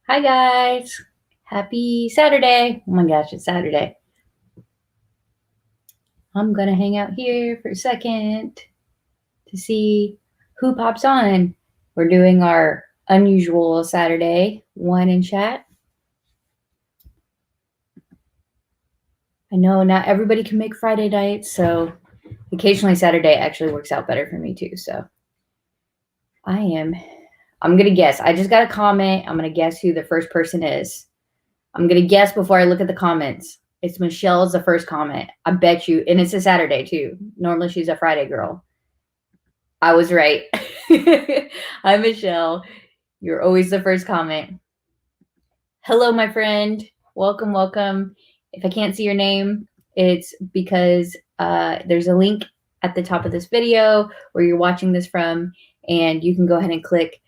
Hi guys. Happy Saturday. Oh my gosh, it's Saturday. I'm going to hang out here for a second to see who pops on. We're doing our unusual Saturday wine and chat. I know not everybody can make Friday nights, so occasionally Saturday actually works out better for me too. So I'm going to guess. I just got a comment. I'm going to guess who the first person is. I'm going to guess before I look at the comments. It's Michelle's the first comment. I bet you. And it's a Saturday too. Normally she's a Friday girl. I was right. Hi, Michelle. You're always the first comment. Hello, my friend. Welcome, welcome. If I can't see your name, it's because there's a link at the top of this video where you're watching this from, and you can go ahead and click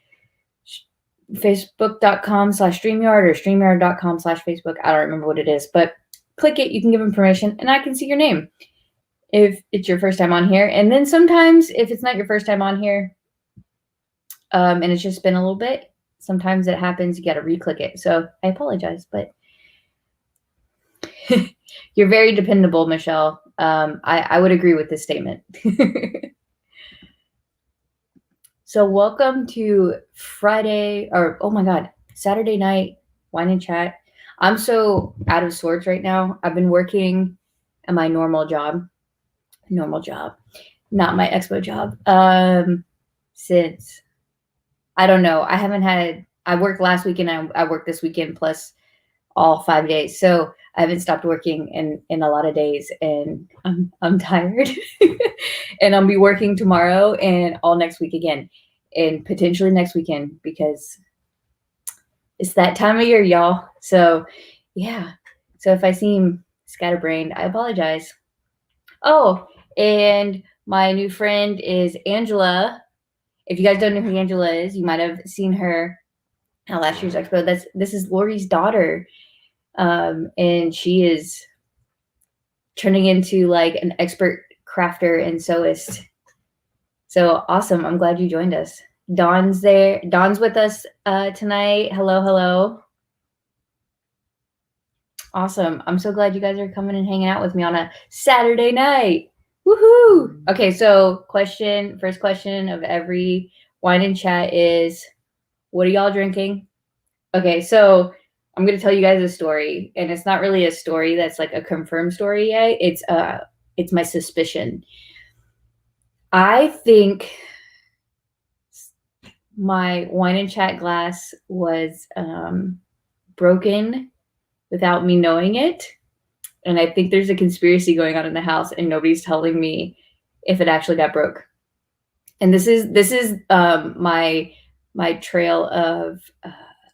facebook.com/StreamYard or StreamYard.com/Facebook. I don't remember what it is, but click it. You can give them permission, and I can see your name if it's your first time on here. And then sometimes if it's not your first time on here, and it's just been a little bit, sometimes it happens. You got to re-click it. So I apologize, but you're very dependable, Michelle. I would agree with this statement. So welcome to Friday, or oh my God, Saturday night wine and chat. I'm so out of sorts right now. I've been working at my normal job, not my expo job, since, I don't know. I worked last weekend. I worked this weekend plus all 5 days. So I haven't stopped working in a lot of days, and I'm tired. And I'll be working tomorrow and all next week again, and potentially next weekend, because it's that time of year, y'all. So yeah. So if I seem scatterbrained, I apologize. Oh, and my new friend is Angela. If you guys don't know who Angela is, you might have seen her at last year's expo. This is Lori's daughter. And she is turning into like an expert crafter and sewist. So awesome. I'm glad you joined us. Dawn's there. Dawn's with us tonight. Hello. Awesome. I'm so glad you guys are coming and hanging out with me on a Saturday night. Woohoo. Okay, so first question of every wine and chat is, what are y'all drinking? Okay, so I'm going to tell you guys a story, and it's not really a story that's like a confirmed story yet. It's my suspicion. I think my wine and chat glass was broken without me knowing it. And I think there's a conspiracy going on in the house, and nobody's telling me if it actually got broke. And this is my trail of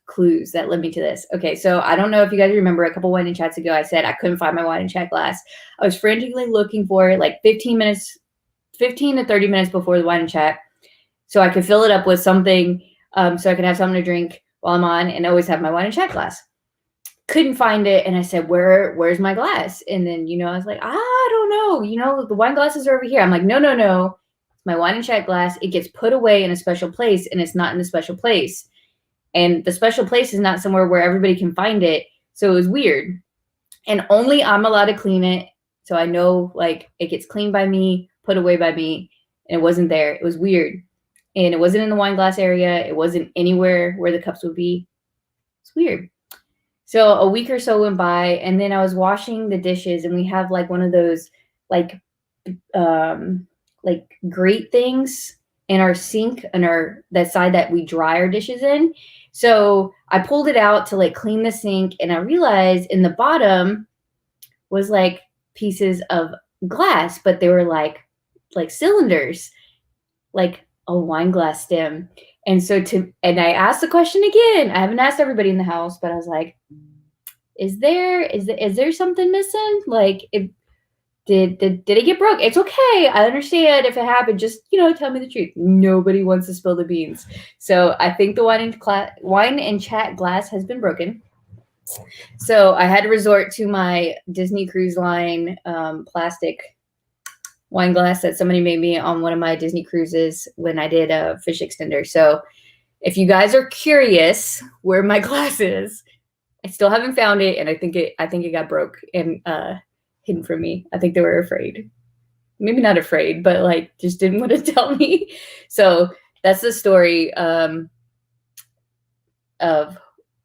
clues that led me to this. Okay, so I don't know if you guys remember, a couple wine and chats ago, I said I couldn't find my wine and chat glass. I was frantically looking for it like 15 to 30 minutes before the wine and chat, so I could fill it up with something, so I could have something to drink while I'm on and always have my wine and chat glass. Couldn't find it, and I said, where's my glass? And then, I was like, I don't know, the wine glasses are over here. I'm like, no, it's my wine and chat glass. It gets put away in a special place, and it's not in the special place. And the special place is not somewhere where everybody can find it. So it was weird. And only I'm allowed to clean it. So I know, like, it gets cleaned by me, put away by me, and it wasn't there. It was weird. And it wasn't in the wine glass area. It wasn't anywhere where the cups would be. It's weird. So a week or so went by, and then I was washing the dishes, and we have like one of those like grate things in our sink, on that side that we dry our dishes in. So I pulled it out to like clean the sink, and I realized in the bottom was like pieces of glass, but they were like cylinders, like a wine glass stem. And and I asked the question again. I haven't asked everybody in the house, but I was like, is there something missing? Like, did it get broke? It's okay. I understand if it happened. Just, tell me the truth. Nobody wants to spill the beans. So I think the wine and chat glass has been broken. So I had to resort to my Disney Cruise Line plastic wine glass that somebody made me on one of my Disney cruises when I did a fish extender. So If you guys are curious where my glass is, I still haven't found it, and I think it got broke and hidden from me. I think they were afraid. Maybe not afraid, but like just didn't want to tell me. So that's the story of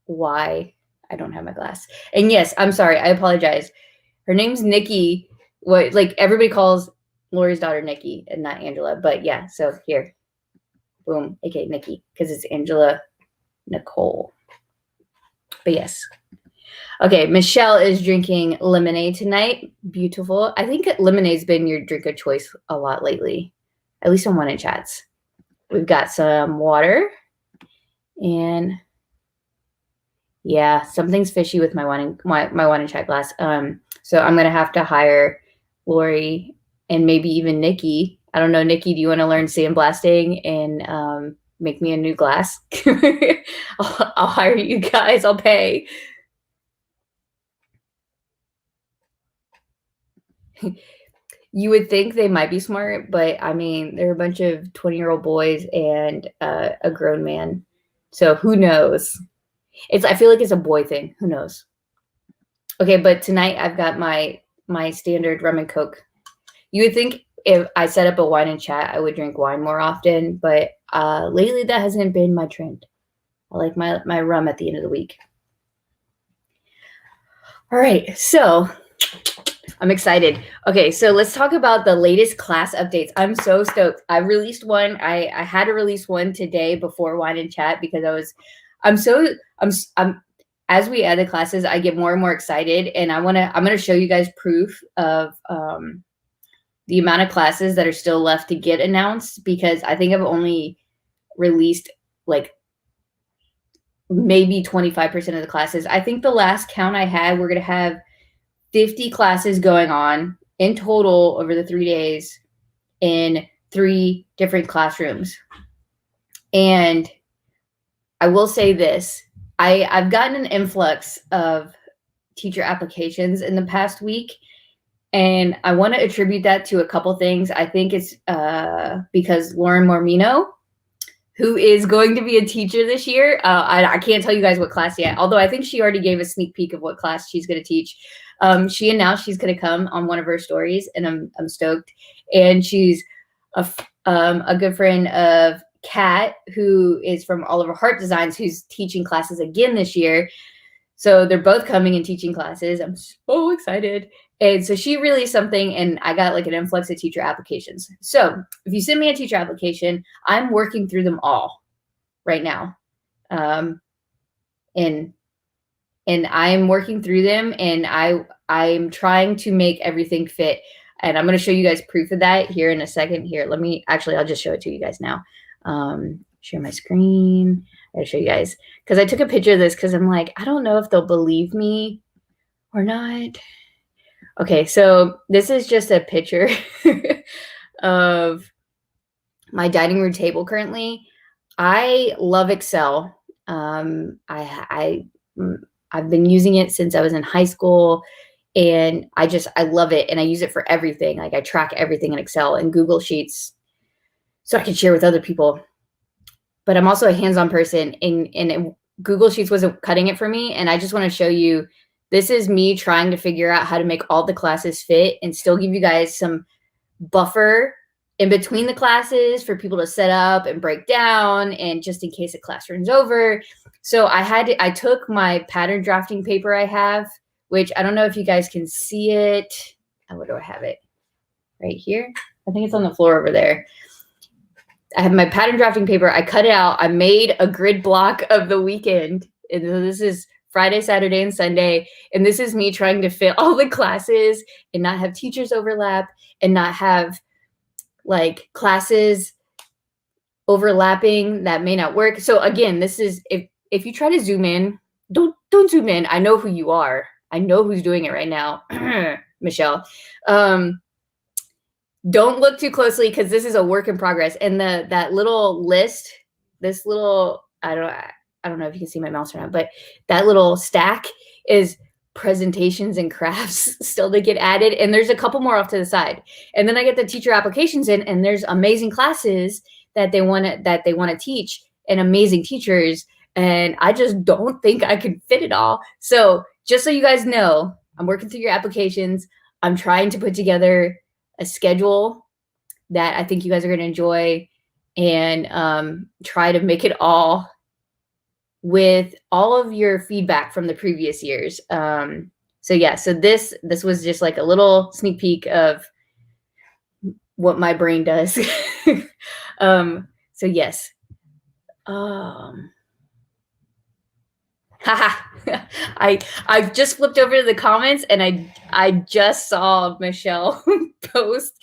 why I don't have my glass. And yes, I'm sorry. I apologize. Her name's Nikki. What, like, everybody calls Lori's daughter Nikki and not Angela. But yeah, so here. Boom. Okay, Nikki, because it's Angela Nicole. But yes. Okay, Michelle is drinking lemonade tonight. Beautiful. I think lemonade's been your drink of choice a lot lately, at least on Wine and Chats. We've got some water, and yeah, something's fishy with my wine and chat glass. So I'm gonna have to hire Lori and maybe even Nikki. I don't know, Nikki, do you want to learn sandblasting and make me a new glass? I'll hire you guys. I'll pay. You would think they might be smart, but I mean, they're a bunch of 20-year-old boys and a grown man. So who knows? I feel like it's a boy thing. Who knows? Okay, but tonight I've got my standard rum and Coke. You would think if I set up a wine and chat, I would drink wine more often, but lately that hasn't been my trend. I like my rum at the end of the week. All right, so I'm excited. Okay, so let's talk about the latest class updates. I'm so stoked. I released one. I had to release one today before wine and chat because I'm as we add the classes, I get more and more excited, and I'm gonna show you guys proof of the amount of classes that are still left to get announced, because I think I've only released like maybe 25% of the classes. I think the last count I had, we're gonna have 50 classes going on in total over the 3 days in 3 different classrooms. And I will say this, I've gotten an influx of teacher applications in the past week, and I want to attribute that to a couple things. I think it's because Lauren Mormino, who is going to be a teacher this year, I can't tell you guys what class yet, although I think she already gave a sneak peek of what class she's going to teach. She announced she's going to come on one of her stories, and I'm stoked. And she's a good friend of Kat, who is from Oliver Hart Designs, who's teaching classes again this year. So they're both coming and teaching classes. I'm so excited. And so she released something, and I got like an influx of teacher applications. So if you send me a teacher application, I'm working through them all right now. And I'm working through them, and I'm trying to make everything fit. And I'm going to show you guys proof of that here in a second. Here, I'll just show it to you guys now. Share my screen. I'll show you guys, because I took a picture of this because I'm like, I don't know if they'll believe me or not. Okay, so this is just a picture of my dining room table currently. I love Excel. I've been using it since I was in high school, and I love it, and I use it for everything. Like, I track everything in Excel and Google Sheets so I can share with other people. But I'm also a hands-on person, and Google Sheets wasn't cutting it for me. And I just want to show you, this is me trying to figure out how to make all the classes fit and still give you guys some buffer in between the classes for people to set up and break down, and just in case a class runs over. So I took my pattern drafting paper I have, which I don't know if you guys can see it. Where do I have it? Right here. I think it's on the floor over there. I have my pattern drafting paper. I cut it out. I made a grid block of the weekend. And this is Friday, Saturday, and Sunday. And this is me trying to fit all the classes and not have teachers overlap and not have like classes overlapping that may not work. So again, this is, if you try to zoom in, don't zoom in. I know who you are. I know who's doing it right now. Michelle. Don't look too closely, because this is a work in progress. And that little list, this little, I don't know if you can see my mouse or not, but that little stack is presentations and crafts still to get added. And there's a couple more off to the side. And then I get the teacher applications in, and there's amazing classes that they want to teach. and amazing teachers, and I just don't think I can fit it all. So just so you guys know, I'm working through your applications. I'm trying to put together a schedule that I think you guys are going to enjoy, and try to make it all with all of your feedback from the previous years. So yeah, so this was just like a little sneak peek of what my brain does. So yes. Haha. I just flipped over to the comments and I just saw Michelle post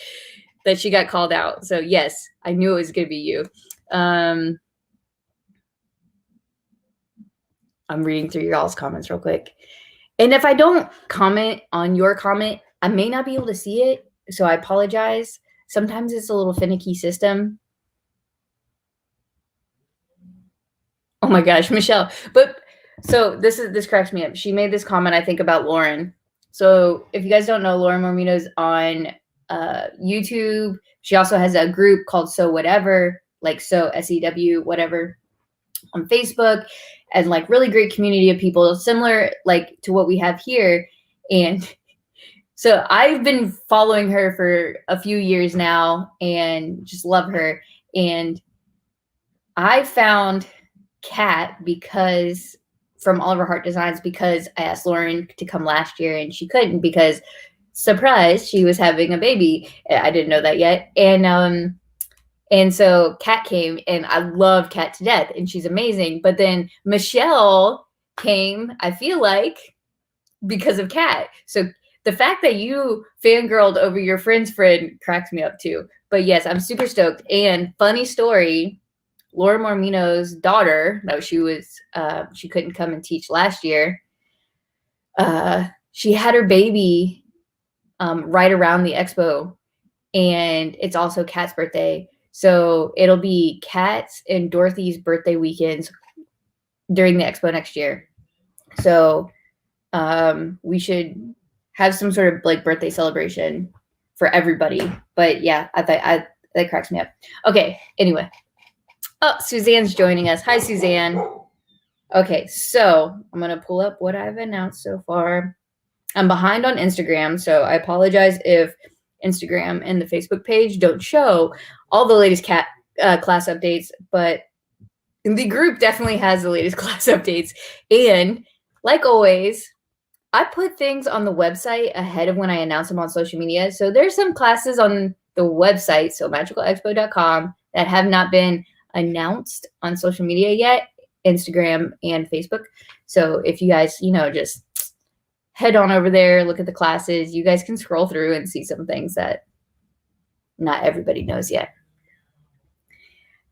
that she got called out. So yes, I knew it was gonna be you. I'm reading through y'all's comments real quick. And if I don't comment on your comment, I may not be able to see it. So I apologize. Sometimes it's a little finicky system. Oh my gosh, Michelle. But so this cracks me up. She made this comment, I think, about Lauren. So if you guys don't know, Lauren Mormino's on YouTube. She also has a group called So Whatever, like So SEW whatever, on Facebook, and like really great community of people similar like to what we have here. And so I've been following her for a few years now and just love her. And I found Kat because from Oliver Hart Designs, because I asked Lauren to come last year and she couldn't because surprise, she was having a baby. I didn't know that yet. And so Kat came, and I love Kat to death, and she's amazing. But then Michelle came, I feel like, because of Kat. So the fact that you fangirled over your friend's friend cracks me up too. But yes, I'm super stoked. And funny story, Laura Mormino's daughter, though she couldn't come and teach last year, she had her baby right around the expo, and it's also Kat's birthday. So it'll be Kat's and Dorothy's birthday weekends during the expo next year. So we should have some sort of like birthday celebration for everybody. But yeah, that cracks me up. Okay, anyway. Oh, Suzanne's joining us. Hi, Suzanne. Okay, so I'm going to pull up what I've announced so far. I'm behind on Instagram, so I apologize if Instagram and the Facebook page don't show all the latest class updates, but the group definitely has the latest class updates. And like always, I put things on the website ahead of when I announce them on social media. So there's some classes on the website, so magicalexpo.com, that have not been announced on social media yet, Instagram and Facebook. So if you guys, just head on over there, look at the classes, you guys can scroll through and see some things that not everybody knows yet.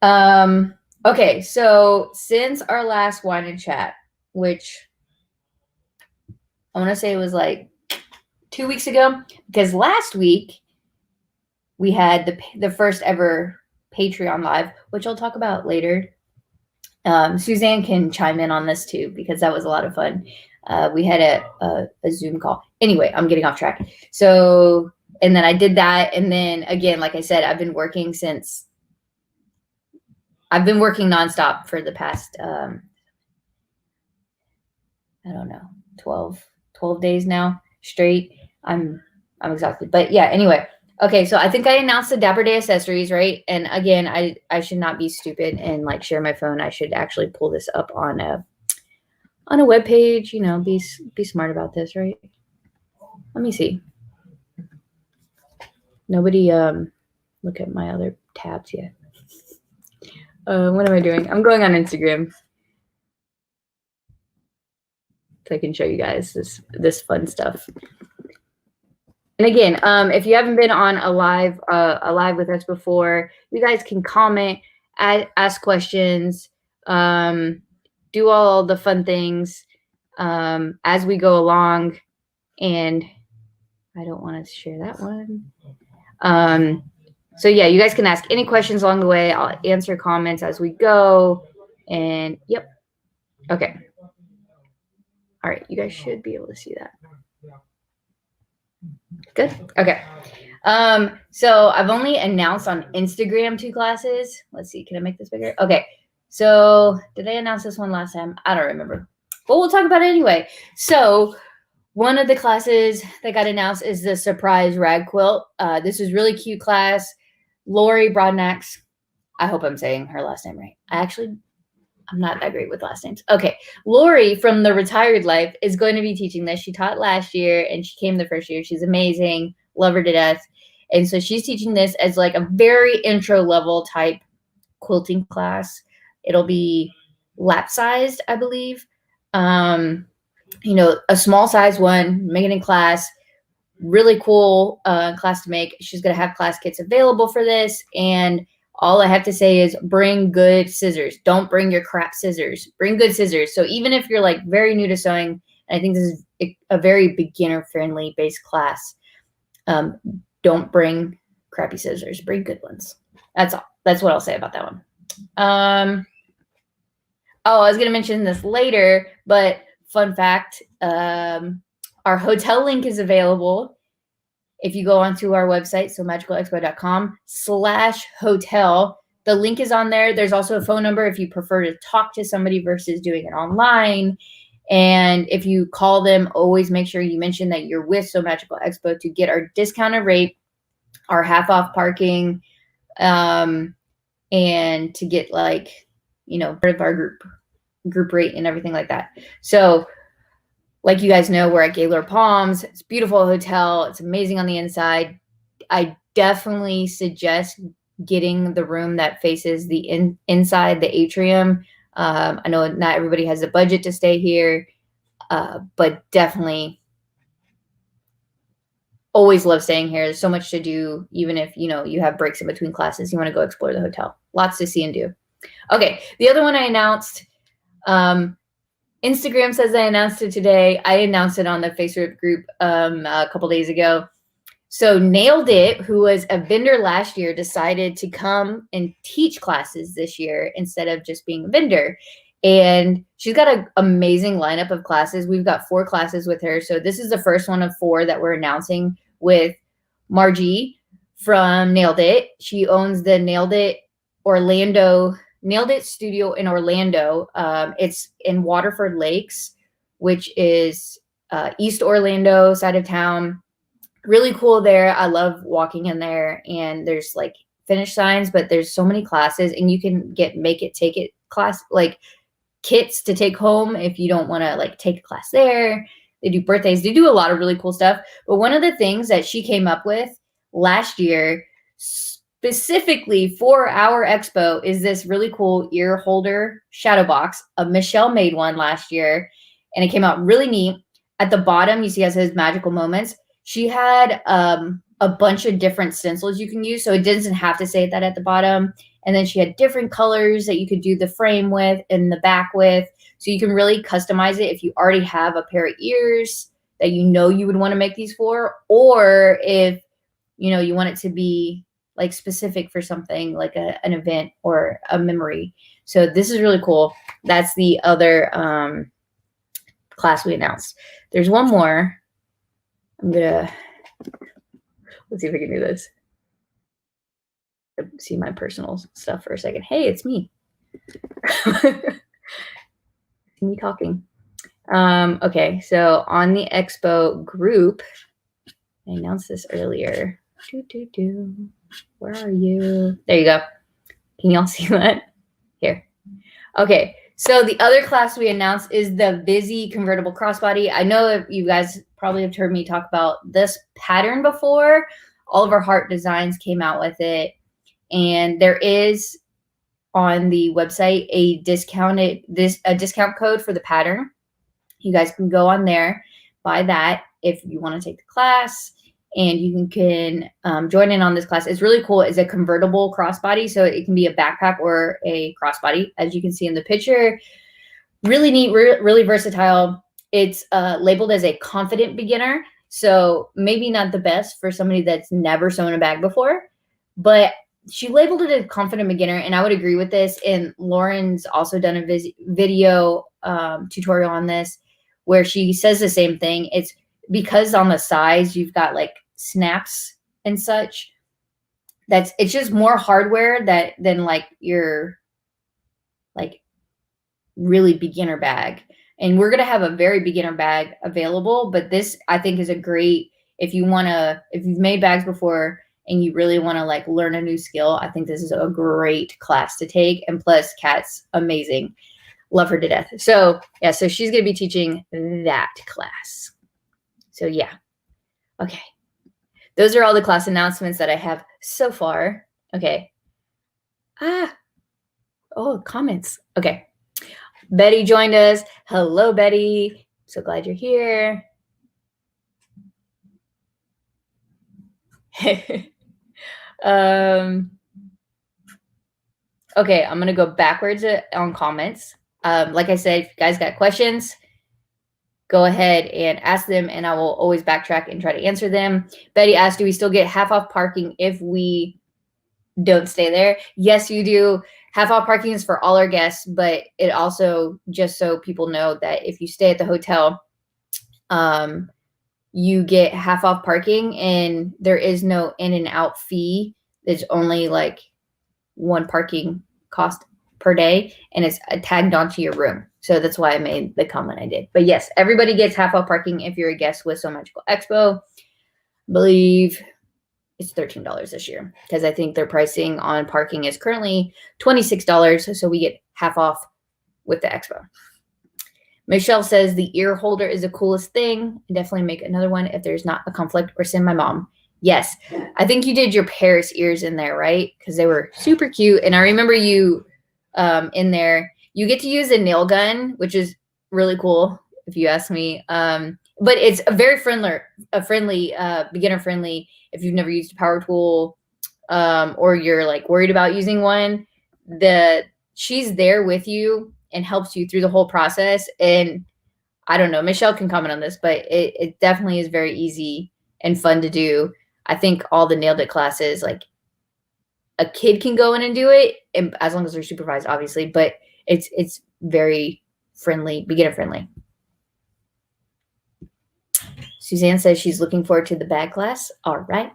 Okay, so since our last wine and chat, which I want to say it was like 2 weeks ago, because last week we had the first ever Patreon live, which I'll talk about later. Suzanne can chime in on this too, because that was a lot of fun. We had a Zoom call. Anyway, I'm getting off track. So, and then I did that. And then again, like I said, I've been working nonstop for the past, I don't know, 12 days now straight. I'm exhausted, but yeah, anyway. Okay, so I think I announced the Dapper Day accessories, right? And again, I should not be stupid and like share my phone. I should actually pull this up on a web page, be smart about this, right? Let me see. Nobody look at my other tabs yet. What am I doing? I'm going on Instagram so I can show you guys this fun stuff. And again, if you haven't been on a live with us before, you guys can comment, ask questions, do all the fun things as we go along. And I don't want to share that one. So yeah, you guys can ask any questions along the way. I'll answer comments as we go. And yep. Okay. All right. You guys should be able to see that. Good. Okay. So I've only announced on Instagram 2 classes. Let's see. Can I make this bigger? Okay. So did I announce this one last time? I don't remember, but we'll talk about it anyway. So one of the classes that got announced is the surprise rag quilt. This is really cute class. Lori Broadnax. I hope I'm saying her last name right. I'm not that great with last names. Okay. Lori from The Retired Life is going to be teaching this. She taught last year and she came the first year. She's amazing. Love her to death. And so she's teaching this as like a very intro level type quilting class. It'll be lap sized, I believe. A small size one, make it in class. Really cool class to make. She's going to have class kits available for this. And all I have to say is bring good scissors. Don't bring your crap scissors. Bring good scissors. So even if you're like very new to sewing, I think this is a very beginner friendly based class. Don't bring crappy scissors. Bring good ones. That's all. That's what I'll say about that one. I was going to mention this later, but fun fact, our hotel link is available. If you go onto our website, so magicalexpo.com/hotel, the link is on there. There's also a phone number if you prefer to talk to somebody versus doing it online. And if you call them, always make sure you mention that you're with So Magical Expo to get our discounted rate, our half off parking, and to get part of our group rate and everything like that. So like you guys know, we're at Gaylord Palms. It's a beautiful hotel. It's amazing on the inside. I definitely suggest getting the room that faces the inside, the atrium. I know not everybody has the budget to stay here, but definitely always love staying here. There's so much to do, even if, you have breaks in between classes. You want to go explore the hotel. Lots to see and do. Okay, the other one I announced, Instagram says I announced it today. I announced it on the Facebook group a couple days ago. So Nailed It, who was a vendor last year, decided to come and teach classes this year instead of just being a vendor. And she's got an amazing lineup of classes. We've got 4 classes with her. So this is the first one of 4 that we're announcing with Margie from Nailed It. She owns the Nailed It studio in Orlando. It's in Waterford Lakes, which is East Orlando side of town. Really cool there. I love walking in there, and there's like finish signs, but there's so many classes, and you can get make it take it class, like kits to take home if you don't want to like take a class there. They do birthdays. They do a lot of really cool stuff. But one of the things that she came up with last year specifically for our expo is this really cool ear holder shadow box. Michelle made one last year, and it came out really neat. At the bottom, you see it says Magical Moments. She had a bunch of different stencils you can use, so it doesn't have to say that at the bottom. And then she had different colors that you could do the frame with and the back with, so you can really customize it if you already have a pair of ears that you would want to make these for, or if you want it to be like specific for something like an event or a memory. So this is really cool. That's the other class we announced. There's one more. Let's see if we can do this. See my personal stuff for a second. Hey, it's me. Me talking. Okay, so on the expo group, I announced this earlier. Where are you? There you go. Can y'all see that? Here. Okay, so the other class we announced is the Visi convertible crossbody. I know you guys probably have heard me talk about this pattern before. All of our Heart Designs came out with it, and there is on the website a discount code for the pattern. You guys can go on there, buy that if you want to take the class, and you can join in on this class. It's really cool. It's a convertible crossbody, so it can be a backpack or a crossbody, as you can see in the picture. Really neat, really versatile. It's labeled as a confident beginner, so maybe not the best for somebody that's never sewn a bag before, but she labeled it a confident beginner, and I would agree with this. And Lauren's also done a video tutorial on this where she says the same thing. It's because on the sides you've got like snaps and such. It's just more hardware than like your like really beginner bag. And we're going to have a very beginner bag available, but this I think is a great, if you've made bags before and you really want to like learn a new skill, I think this is a great class to take. And plus Kat's amazing. Love her to death. So yeah, so she's going to be teaching that class. So yeah. Okay. Those are all the class announcements that I have so far. Okay. Oh, comments. Okay. Betty joined us. Hello, Betty. So glad you're here. Okay, I'm going to go backwards on comments. Like I said, if you guys got questions, go ahead and ask them, and I will always backtrack and try to answer them. Betty asked, do we still get half off parking if we don't stay there? Yes, you do. Half off parking is for all our guests, but it also, just so people know, that if you stay at the hotel, you get half off parking, and there is no in and out fee. There's only like one parking cost per day, and it's tagged onto your room. So that's why I made the comment I did. But yes, everybody gets half off parking if you're a guest with So Magical Expo. I believe it's $13 this year, because I think their pricing on parking is currently $26. So we get half off with the expo. Michelle says the ear holder is the coolest thing. Definitely make another one if there's not a conflict, or send my mom. Yes. I think you did your Paris ears in there, right? Because they were super cute. And I remember you in there. You get to use a nail gun, which is really cool, if you ask me. But it's a very friendly, beginner friendly. If you've never used a power tool, or you're like worried about using one, she's there with you and helps you through the whole process. And I don't know, Michelle can comment on this, but it definitely is very easy and fun to do. I think all the Nailed It classes, like a kid can go in and do it, and as long as they're supervised, obviously, but it's very friendly, beginner friendly. Suzanne says she's looking forward to the bag class. All right.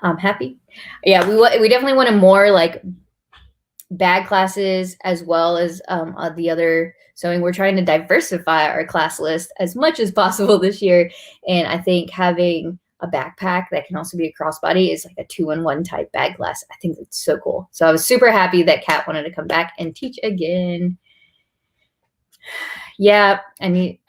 I'm happy. Yeah, we definitely wanted more like bag classes as well as the other sewing. We're trying to diversify our class list as much as possible this year. And I think having a backpack that can also be a crossbody is like a 2-in-1 type bag class. I think it's so cool. So I was super happy that Kat wanted to come back and teach again. Yeah, I need,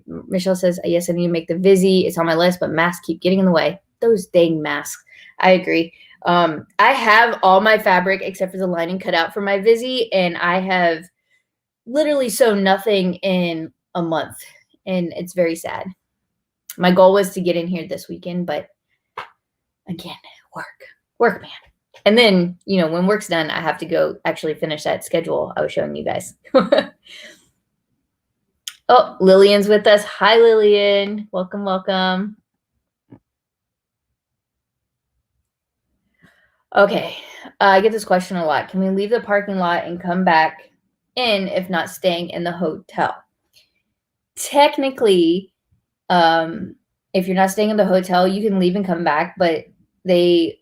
Michelle says, yes, I need to make the Vizzy. It's on my list, but masks keep getting in the way. Those dang masks. I agree. I have all my fabric except for the lining cut out for my Vizzy, and I have literally sewn nothing in a month, and it's very sad. My goal was to get in here this weekend, but again, work, man. And then, when work's done, I have to go actually finish that schedule I was showing you guys. Oh, Lillian's with us. Hi, Lillian. Welcome, welcome. Okay. I get this question a lot. Can we leave the parking lot and come back in if not staying in the hotel? Technically, if you're not staying in the hotel, you can leave and come back, but they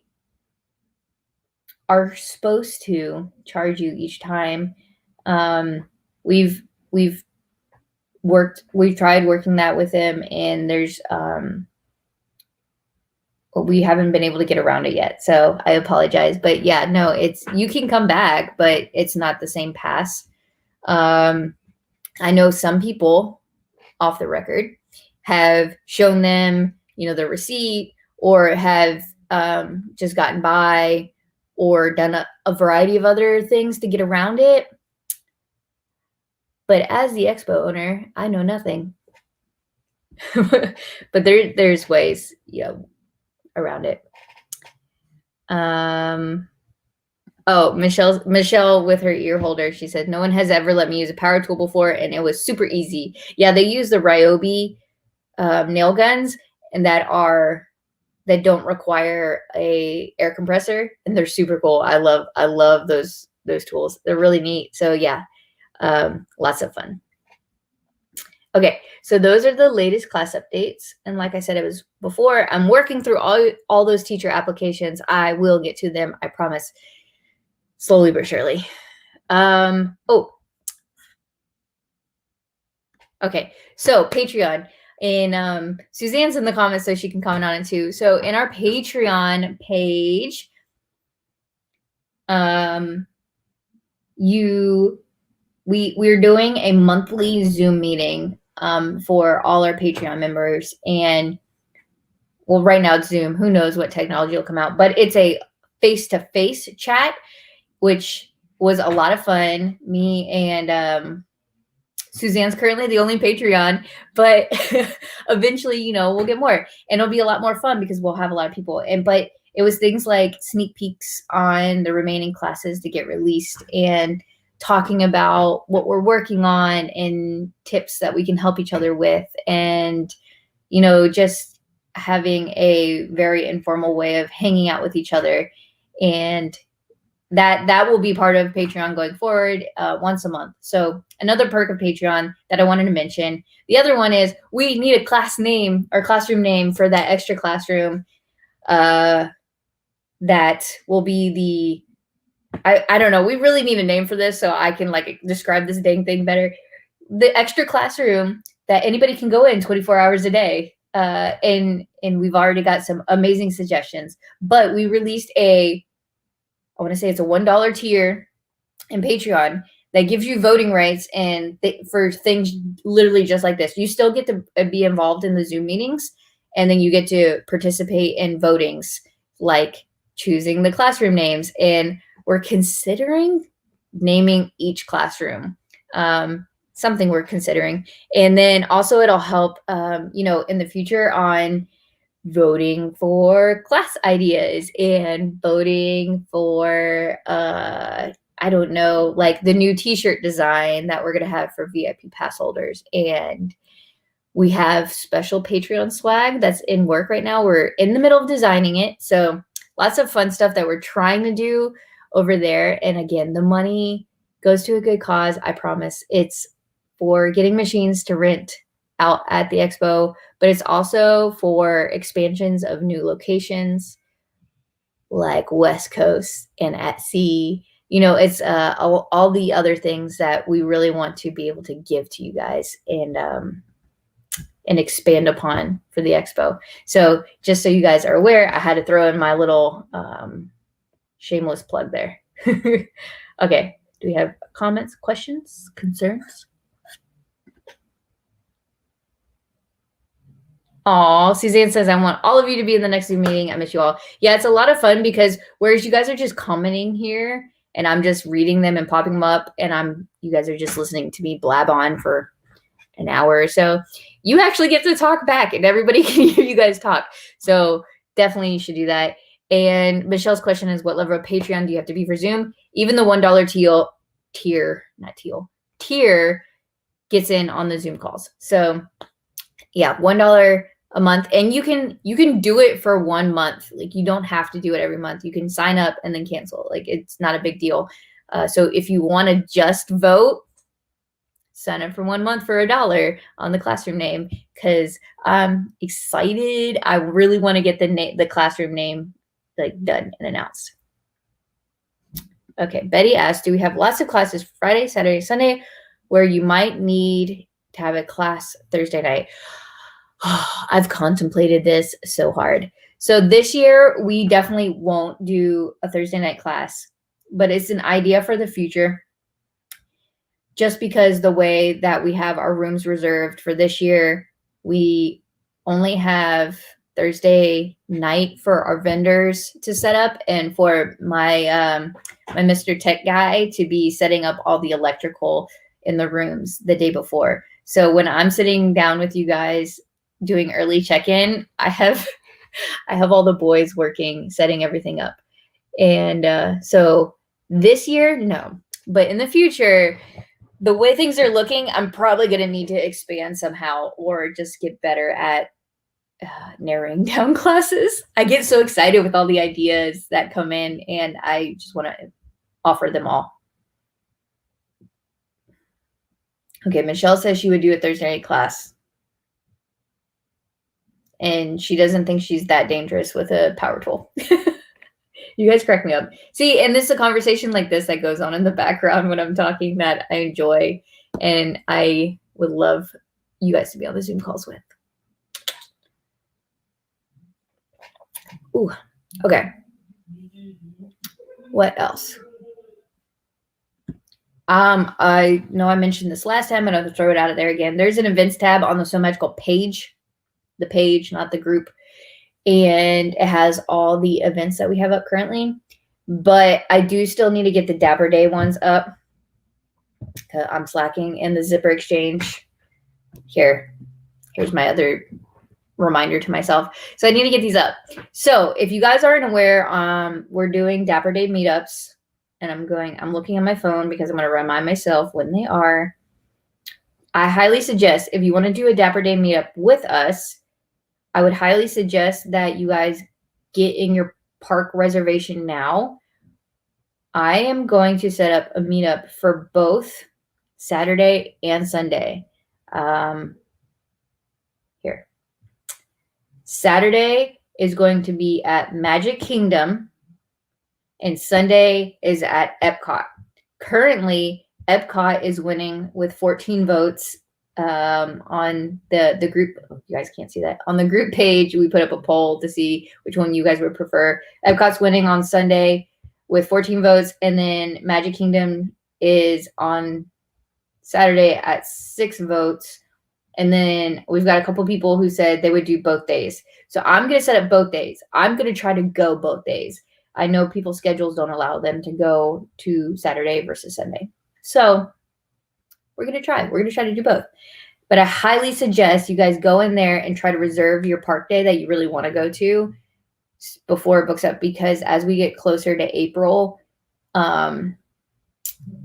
are supposed to charge you each time. We've tried working that with him, and there's we haven't been able to get around it yet, so I apologize. But yeah, no, you can come back, but it's not the same pass. I know some people off the record have shown them their receipt, or have just gotten by, or done a variety of other things to get around it. But as the expo owner, I know nothing. But there's ways around it. Oh, Michelle with her ear holder, she said, no one has ever let me use a power tool before, and it was super easy. Yeah, they use the Ryobi nail guns, and that don't require a air compressor, and they're super cool. I love those tools. They're really neat. So yeah, lots of fun. Okay, so those are the latest class updates. And like I said, it was before, I'm working through all those teacher applications. I will get to them, I promise, slowly but surely. Oh, Okay, so Patreon. Suzanne's in the comments, so she can comment on it too. So in our Patreon page, we're doing a monthly Zoom meeting for all our Patreon members, and well, right now it's Zoom. Who knows what technology will come out, but it's a face-to-face chat, which was a lot of fun. Me and Suzanne's currently the only Patreon, but eventually, you know, we'll get more, and it'll be a lot more fun because we'll have a lot of people. But it was things like sneak peeks on the remaining classes to get released, and talking about what we're working on and tips that we can help each other with, and, you know, just having a very informal way of hanging out with each other. And that will be part of Patreon going forward, once a month. So another perk of Patreon that I wanted to mention. The other one is we need a class name or classroom name for that extra classroom. That will be I don't know. We really need a name for this so I can like describe this dang thing better. The extra classroom that anybody can go in 24 hours a day. And we've already got some amazing suggestions. But we released I want to say it's a $1 tier in Patreon that gives you voting rights and for things literally just like this. You still get to be involved in the Zoom meetings, and then you get to participate in votings like choosing the classroom names. And we're considering naming each classroom, something we're considering. And then also it'll help, you know, in the future on voting for class ideas and voting for I don't know, like the new t-shirt design that we're going to have for VIP pass holders. And we have special Patreon swag that's in work right now. We're in the middle of designing it, so lots of fun stuff that we're trying to do over there. And again, the money goes to a good cause, I promise. It's for getting machines to rent out at the expo, but it's also for expansions of new locations like West Coast and at sea. You know, it's all the other things that we really want to be able to give to you guys and expand upon for the expo. So just so you guys are aware, I had to throw in my little shameless plug there. Okay, do we have comments, questions, concerns? Aw, Suzanne says, I want all of you to be in the next Zoom meeting. I miss you all. Yeah, it's a lot of fun because whereas you guys are just commenting here and I'm just reading them and popping them up, and you guys are just listening to me blab on for an hour or so, you actually get to talk back and everybody can hear you guys talk. So definitely you should do that. And Michelle's question is, what level of Patreon do you have to be for Zoom? Even the $1 tier gets in on the Zoom calls. So yeah, $1 a month, and you can do it for 1 month. Like, you don't have to do it every month. You can sign up and then cancel. Like, it's not a big deal. So if you want to just vote, sign up for 1 month for $1 on the classroom name, because I'm excited. I really want to get the classroom name like done and announced. Okay, Betty asked, do we have lots of classes Friday, Saturday, Sunday, where you might need to have a class Thursday night? I've contemplated this so hard. So this year, we definitely won't do a Thursday night class, but it's an idea for the future. Just because the way that we have our rooms reserved for this year, we only have Thursday night for our vendors to set up, and for my my Mr. Tech guy to be setting up all the electrical in the rooms the day before. So when I'm sitting down with you guys doing early check-in, I have all the boys working, setting everything up. And so this year, no. But in the future, the way things are looking, I'm probably going to need to expand somehow, or just get better at narrowing down classes. I get so excited with all the ideas that come in, and I just want to offer them all. Okay, Michelle says she would do a Thursday night class, and she doesn't think she's that dangerous with a power tool. You guys crack me up. See, and this is a conversation like this that goes on in the background when I'm talking that I enjoy, and I would love you guys to be on the Zoom calls with. Ooh, okay. What else? I know I mentioned this last time, and I'll throw it out of there again. There's an events tab on the So Magical page, the page, not the group. And it has all the events that we have up currently. But I do still need to get the Dapper Day ones up. I'm slacking in the Zipper Exchange. Here's my other reminder to myself. So I need to get these up. So if you guys aren't aware, we're doing Dapper Day meetups. And I'm looking at my phone because I'm going to remind myself when they are. I highly suggest, if you want to do a Dapper Day meetup with us, I would highly suggest that you guys get in your park reservation now. I am going to set up a meetup for both Saturday and Sunday. Here. Saturday is going to be at Magic Kingdom, and Sunday is at Epcot. Currently, Epcot is winning with 14 votes. On the group, you guys can't see that. On the group page, we put up a poll to see which one you guys would prefer. Epcot's winning on Sunday with 14 votes, and then Magic Kingdom is on Saturday at 6 votes. And then we've got a couple people who said they would do both days. So I'm going to set up both days. I'm going to try to go both days. I know people's schedules don't allow them to go to Saturday versus Sunday. So we're going to try. We're going to try to do both. But I highly suggest you guys go in there and try to reserve your park day that you really want to go to before it books up, because as we get closer to April,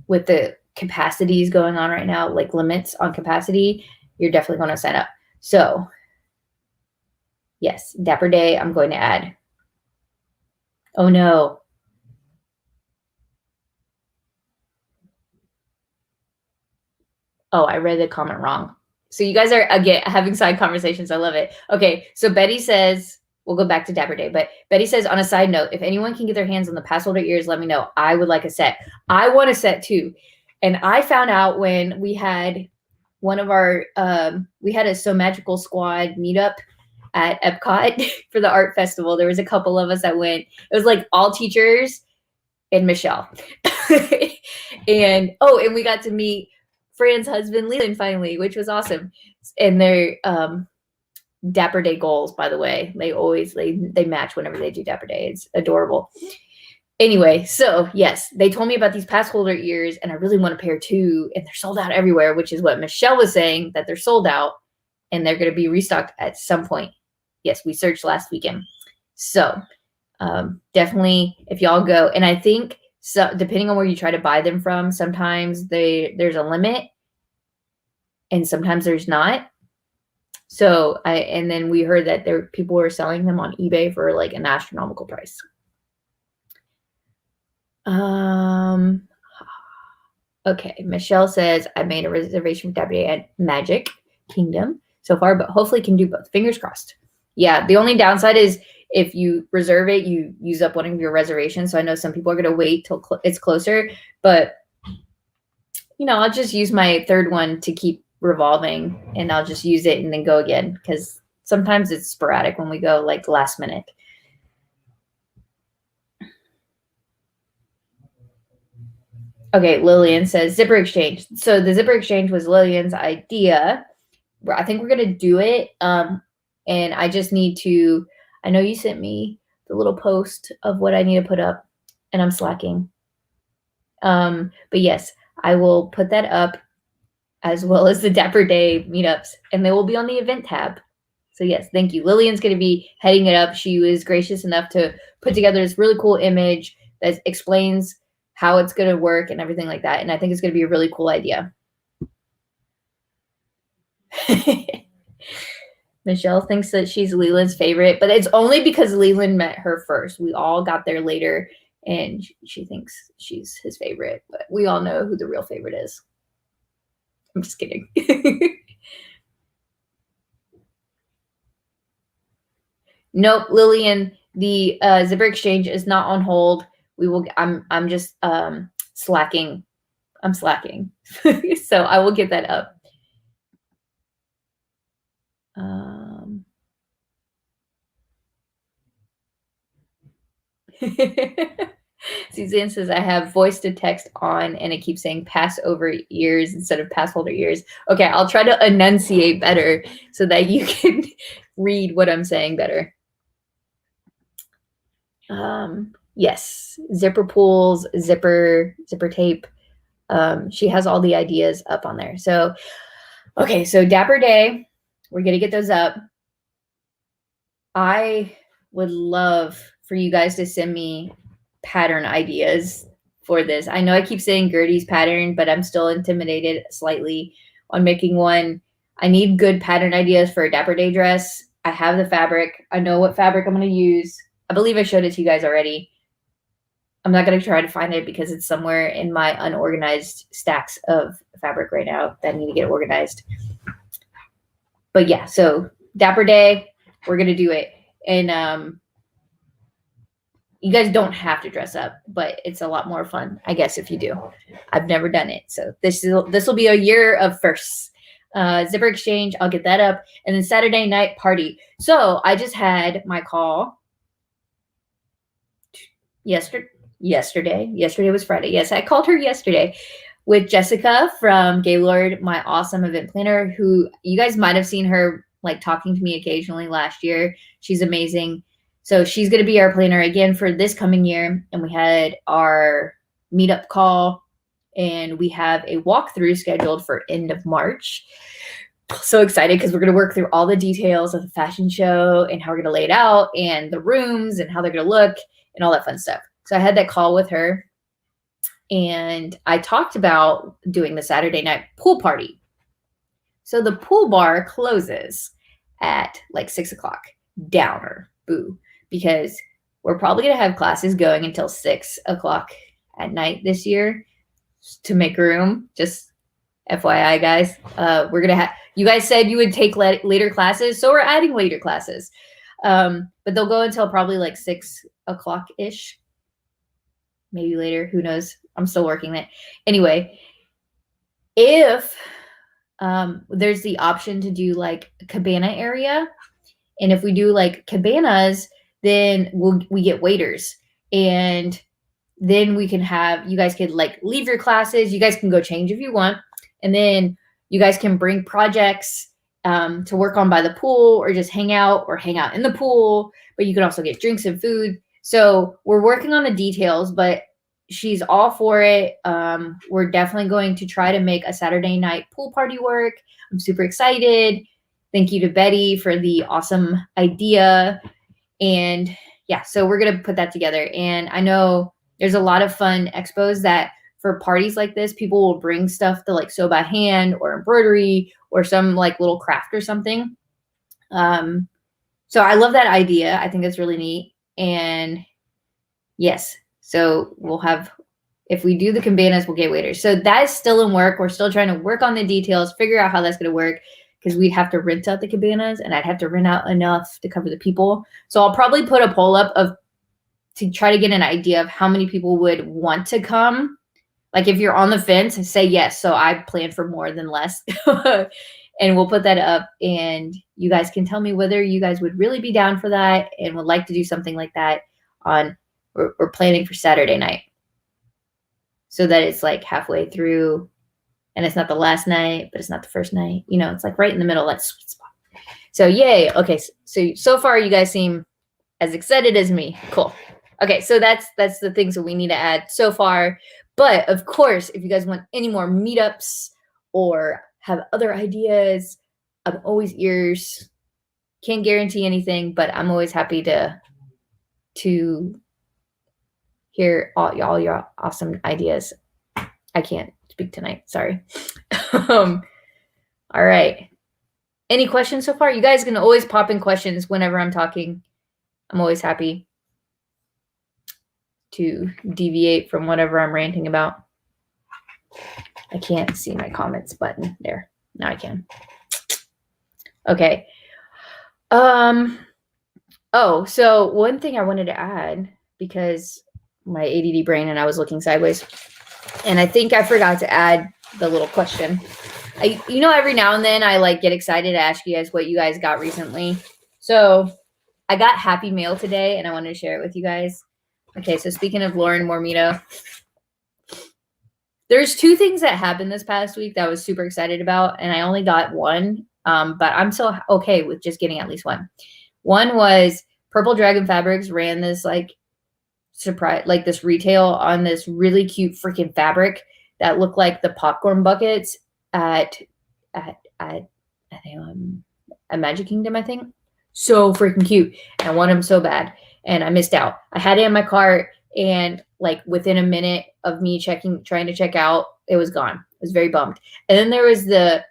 with the capacities going on right now, like limits on capacity, you're definitely going to sign up. So yes, Dapper Day, I'm going to add. Oh no. Oh, I read the comment wrong. So you guys are, again, having side conversations. I love it. Okay, so Betty says, we'll go back to Dapper Day, but Betty says, on a side note, if anyone can get their hands on the pass holder ears, let me know. I would like a set. I want a set too. And I found out when we had one of our, we had a So Magical Squad meetup at Epcot for the art festival. There was a couple of us that went. It was like all teachers and Michelle. and we got to meet Fran's husband, Leland, finally, which was awesome. And their Dapper Day goals, by the way, they match whenever they do Dapper Day. It's adorable. Anyway, so yes, they told me about these pass holder ears, and I really want a pair too, and they're sold out everywhere, which is what Michelle was saying, that they're sold out, and they're going to be restocked at some point. Yes, we searched last weekend. So definitely, if y'all go, and I think, so depending on where you try to buy them from, sometimes there's a limit and sometimes there's not. So and then we heard that people were selling them on eBay for like an astronomical price. Okay, Michelle says, I made a reservation for Dapper Day at Magic Kingdom so far, but hopefully can do both. Fingers crossed. Yeah, the only downside is if you reserve it, you use up one of your reservations. So I know some people are going to wait till it's closer, but I'll just use my third one to keep revolving, and I'll just use it and then go again, because sometimes it's sporadic when we go like last minute. Okay, Lillian says Zipper Exchange. So the Zipper Exchange was Lillian's idea. I think we're going to do it. And I just need to, I know you sent me the little post of what I need to put up, and I'm slacking. But yes, I will put that up, as well as the Dapper Day meetups, and they will be on the event tab. So yes, thank you. Lillian's going to be heading it up. She was gracious enough to put together this really cool image that explains how it's going to work and everything like that. And I think it's going to be a really cool idea. Michelle thinks that she's Leland's favorite, but it's only because Leland met her first. We all got there later, and she thinks she's his favorite, but we all know who the real favorite is. I'm just kidding. Nope, Lillian, the Zipper Exchange is not on hold. I'm just slacking. I'm slacking. So I will get that up. Suzanne says, I have voice to text on and it keeps saying pass over ears instead of pass holder ears. Okay, I'll try to enunciate better so that you can read what I'm saying better. Yes, zipper pulls, zipper tape. She has all the ideas up on there. So, okay, so Dapper Day, we're going to get those up. I would love for you guys to send me pattern ideas for this. I know I keep saying Gertie's pattern, but I'm still intimidated slightly on making one. I need good pattern ideas for a Dapper Day dress. I have the fabric. I know what fabric I'm going to use. I believe I showed it to you guys already. I'm not going to try to find it because it's somewhere in my unorganized stacks of fabric right now that need to get organized. But yeah, so Dapper Day, we're going to do it. And you guys don't have to dress up, but it's a lot more fun, I guess, if you do. I've never done it. So this will be a year of firsts. Zipper exchange, I'll get that up. And then Saturday night party. So I just had my call yesterday. Yesterday was Friday. Yes, I called her yesterday with Jessica from Gaylord, my awesome event planner, who you guys might have seen her like talking to me occasionally last year. She's amazing. So she's going to be our planner again for this coming year. And we had our meetup call and we have a walkthrough scheduled for end of March. So excited because we're going to work through all the details of the fashion show and how we're going to lay it out and the rooms and how they're going to look and all that fun stuff. So I had that call with her and I talked about doing the Saturday night pool party. So the pool bar closes at like 6 o'clock. Downer. Boo. Because we're probably going to have classes going until 6 o'clock at night this year to make room. Just FYI, guys. We're going to have, you guys said you would take later classes, so we're adding later classes. But they'll go until probably like 6 o'clock-ish. Maybe later. Who knows? I'm still working it. Anyway, if there's the option to do like a cabana area, and if we do like cabanas, then we get waiters, and then we can have, you guys could like leave your classes. You guys can go change if you want. And then you guys can bring projects to work on by the pool or just hang out in the pool, but you can also get drinks and food. So we're working on the details, but she's all for it. We're definitely going to try to make a Saturday night pool party work. I'm super excited. Thank you to Betty for the awesome idea. And yeah, so we're going to put that together. And I know there's a lot of fun expos that for parties like this, people will bring stuff to like sew by hand or embroidery or some like little craft or something. So I love that idea. I think that's really neat. And yes, so we'll have, if we do the cabanas, we'll get waiters. So that is still in work. We're still trying to work on the details, figure out how that's going to work, because we'd have to rent out the cabanas and I'd have to rent out enough to cover the people. So I'll probably put a poll up to try to get an idea of how many people would want to come. Like if you're on the fence, say yes. So I plan for more than less. And we'll put that up and you guys can tell me whether you guys would really be down for that and would like to do something like that on, we're planning for Saturday night. So that it's like halfway through and it's not the last night, but it's not the first night. You know, it's like right in the middle, that sweet spot. So yay. Okay. So far you guys seem as excited as me. Cool. Okay. So that's the things that we need to add so far. But of course, if you guys want any more meetups or have other ideas, I'm always ears. Can't guarantee anything, but I'm always happy to hear all your awesome ideas. I can't speak tonight. Sorry. All right. Any questions so far? You guys can always pop in questions whenever I'm talking. I'm always happy to deviate from whatever I'm ranting about. I can't see my comments button there. Now I can. Okay. Oh, so one thing I wanted to add, because my ADD brain and I was looking sideways, and I think I forgot to add the little question. Every now and then I like get excited to ask you guys what you guys got recently. So I got Happy Mail today and I wanted to share it with you guys. Okay, so speaking of Lauren Mormito, there's 2 things that happened this past week that I was super excited about, and I only got one, but I'm so okay with just getting at least one. One was Purple Dragon Fabrics ran this like surprise, like this retail on this really cute freaking fabric that looked like the popcorn buckets at I think at Magic Kingdom, I think. So freaking cute. And I want them so bad. And I missed out. I had it in my cart, and like within a minute of me trying to check out, it was gone. I was very bummed. And then there was the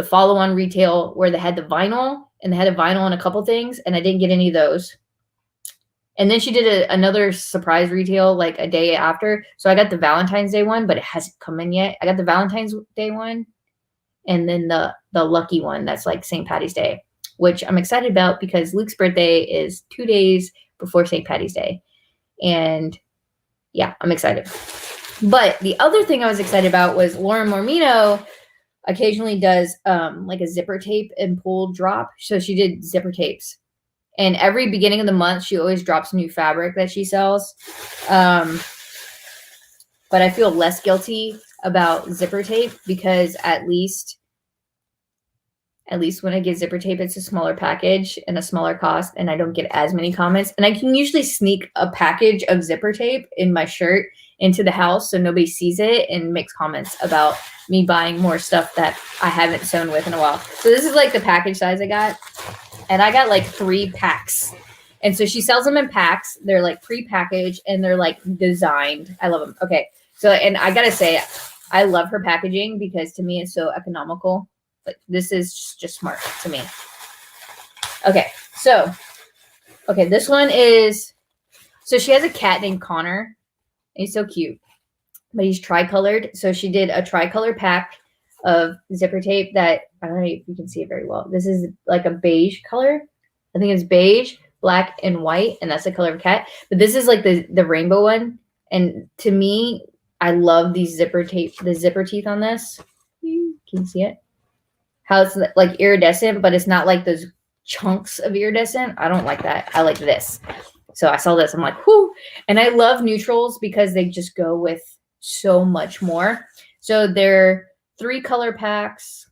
follow-on retail where they had the vinyl, and they had a vinyl on a couple things, and I didn't get any of those. And then she did another surprise retail like a day after. So I got the Valentine's Day one, but it hasn't come in yet. I got the Valentine's Day one, and then the lucky one that's like St. Patty's Day, which I'm excited about because Luke's birthday is 2 days before St. Patty's Day. And yeah, I'm excited. But the other thing I was excited about was Lauren Mormino occasionally does like a zipper tape and pull drop. So she did zipper tapes. And every beginning of the month, she always drops new fabric that she sells. But I feel less guilty about zipper tape because at least when I get zipper tape, it's a smaller package and a smaller cost, and I don't get as many comments. And I can usually sneak a package of zipper tape in my shirt into the house so nobody sees it and makes comments about me buying more stuff that I haven't sewn with in a while. So this is like the package size I got. And I got like 3 packs. And so she sells them in packs. They're like pre-packaged and they're like designed. I love them. Okay. So, and I got to say, I love her packaging because to me it's so economical. Like this is just smart to me. Okay. So, this one is, so she has a cat named Connor. He's so cute, but he's tricolored. So she did a tricolor pack of zipper tape that, I don't know if you can see it very well. This is like a beige color. I think it's beige, black, and white, and that's the color of cat. But this is like the rainbow one. And to me, I love these zipper tape, the zipper teeth on this. Can you see it? How it's like iridescent, but it's not like those chunks of iridescent. I don't like that. I like this. So I saw this. I'm like, whoo. And I love neutrals because they just go with so much more. So they're 3 color packs.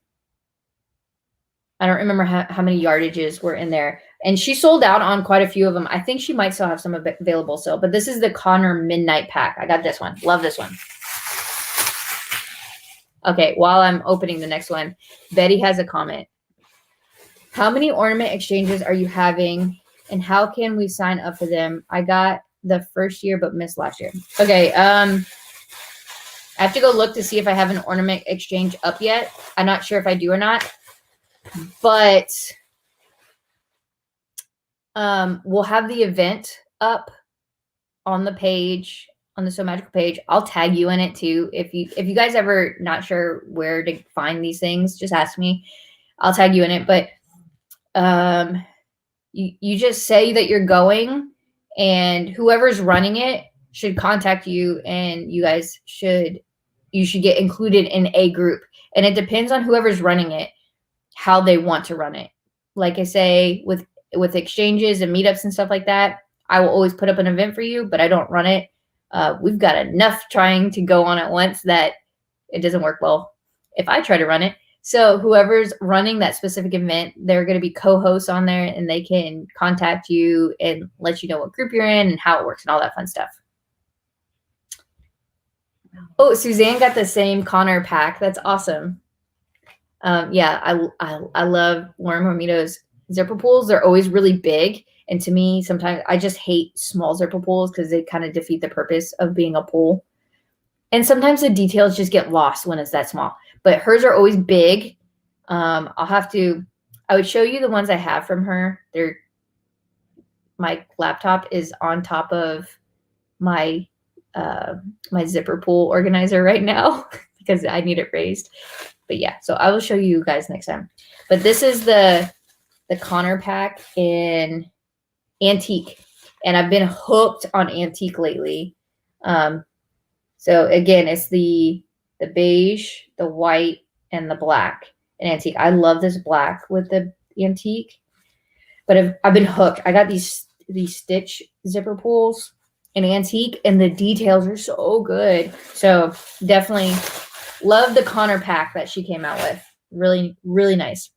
I don't remember how many yardages were in there. And she sold out on quite a few of them. I think she might still have some available still. But this is the Connor Midnight Pack. I got this one. Love this one. Okay, while I'm opening the next one, Betty has a comment. How many ornament exchanges are you having, and how can we sign up for them? I got the first year but missed last year. Okay, I have to go look to see if I have an ornament exchange up yet. I'm not sure if I do or not. But we'll have the event up on the page, on the So Magical page. I'll tag you in it too. If you guys ever not sure where to find these things, just ask me. I'll tag you in it. But you just say that you're going, and whoever's running it should contact you, and you should get included in a group. And it depends on whoever's running it, how they want to run it. Like I say, with exchanges and meetups and stuff like that, I will always put up an event for you, but I don't run it. We've got enough trying to go on at once that it doesn't work well if I try to run it. So whoever's running that specific event, they're going to be co-hosts on there, and they can contact you and let you know what group you're in and how it works and all that fun stuff. Oh, Suzanne got the same Connor pack. That's awesome. Yeah, I love Lauren Mormito's zipper pulls. They're always really big. And to me, sometimes I just hate small zipper pulls because they kind of defeat the purpose of being a pull. And sometimes the details just get lost when it's that small. But hers are always big. I would show you the ones I have from her. My laptop is on top of my my zipper pull organizer right now because I need it raised. But yeah, so I will show you guys next time. But this is the Connor pack in antique, and I've been hooked on antique lately. So again, it's the beige, the white, and the black and antique. I love this black with the antique, but I've been hooked. I got these Stitch zipper pulls in antique, and the details are so good. So definitely love the Connor pack that she came out with. Really, really nice.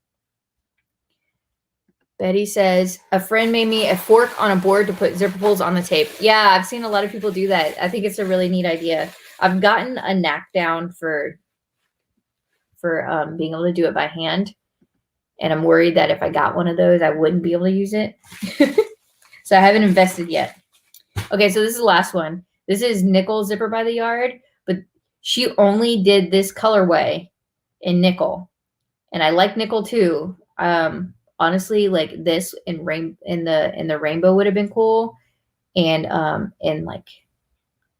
Betty says, a friend made me a fork on a board to put zipper pulls on the tape. Yeah, I've seen a lot of people do that. I think it's a really neat idea. I've gotten a knack down for being able to do it by hand. And I'm worried that if I got one of those, I wouldn't be able to use it. So I haven't invested yet. Okay, so this is the last one. This is nickel zipper by the yard, but she only did this colorway in nickel. And I like nickel too. Honestly, like this in the rainbow would have been cool. And like,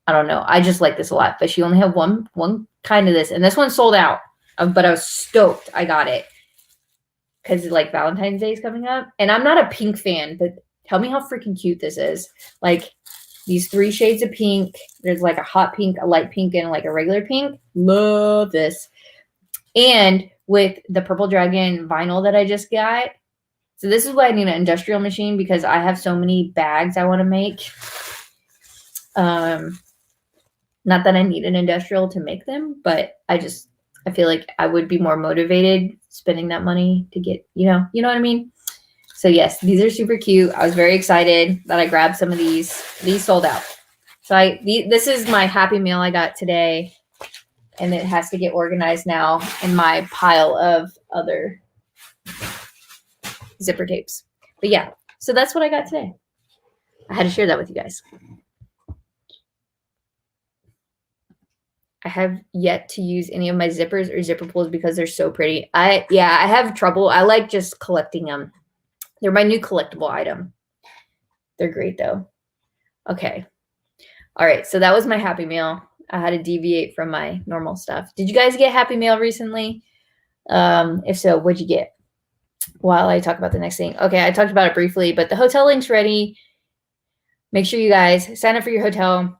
I don't know. I just like this a lot. But she only had one kind of this. And this one sold out. But I was stoked I got it. Because like Valentine's Day is coming up. And I'm not a pink fan, but tell me how freaking cute this is. Like these 3 shades of pink. There's like a hot pink, a light pink, and like a regular pink. Love this. And with the Purple Dragon vinyl that I just got. So this is why I need an industrial machine, because I have so many bags I want to make. Not that I need an industrial to make them, but I feel like I would be more motivated spending that money to get, you know what I mean? So yes, these are super cute. I was very excited that I grabbed some of these. These sold out. So this is my Happy Meal I got today, and it has to get organized now in my pile of other zipper tapes. But yeah, so that's what I got today. I had to share that with you guys. I have yet to use any of my zippers or zipper pulls because they're so pretty. I have trouble. I like just collecting them. They're my new collectible item. They're great though. Okay. All right. So that was my Happy Meal. I had to deviate from my normal stuff. Did you guys get Happy Meal recently? If so, what'd you get? While I talk about the next thing. Okay. I talked about it briefly, but the hotel link's ready. Make sure you guys sign up for your hotel.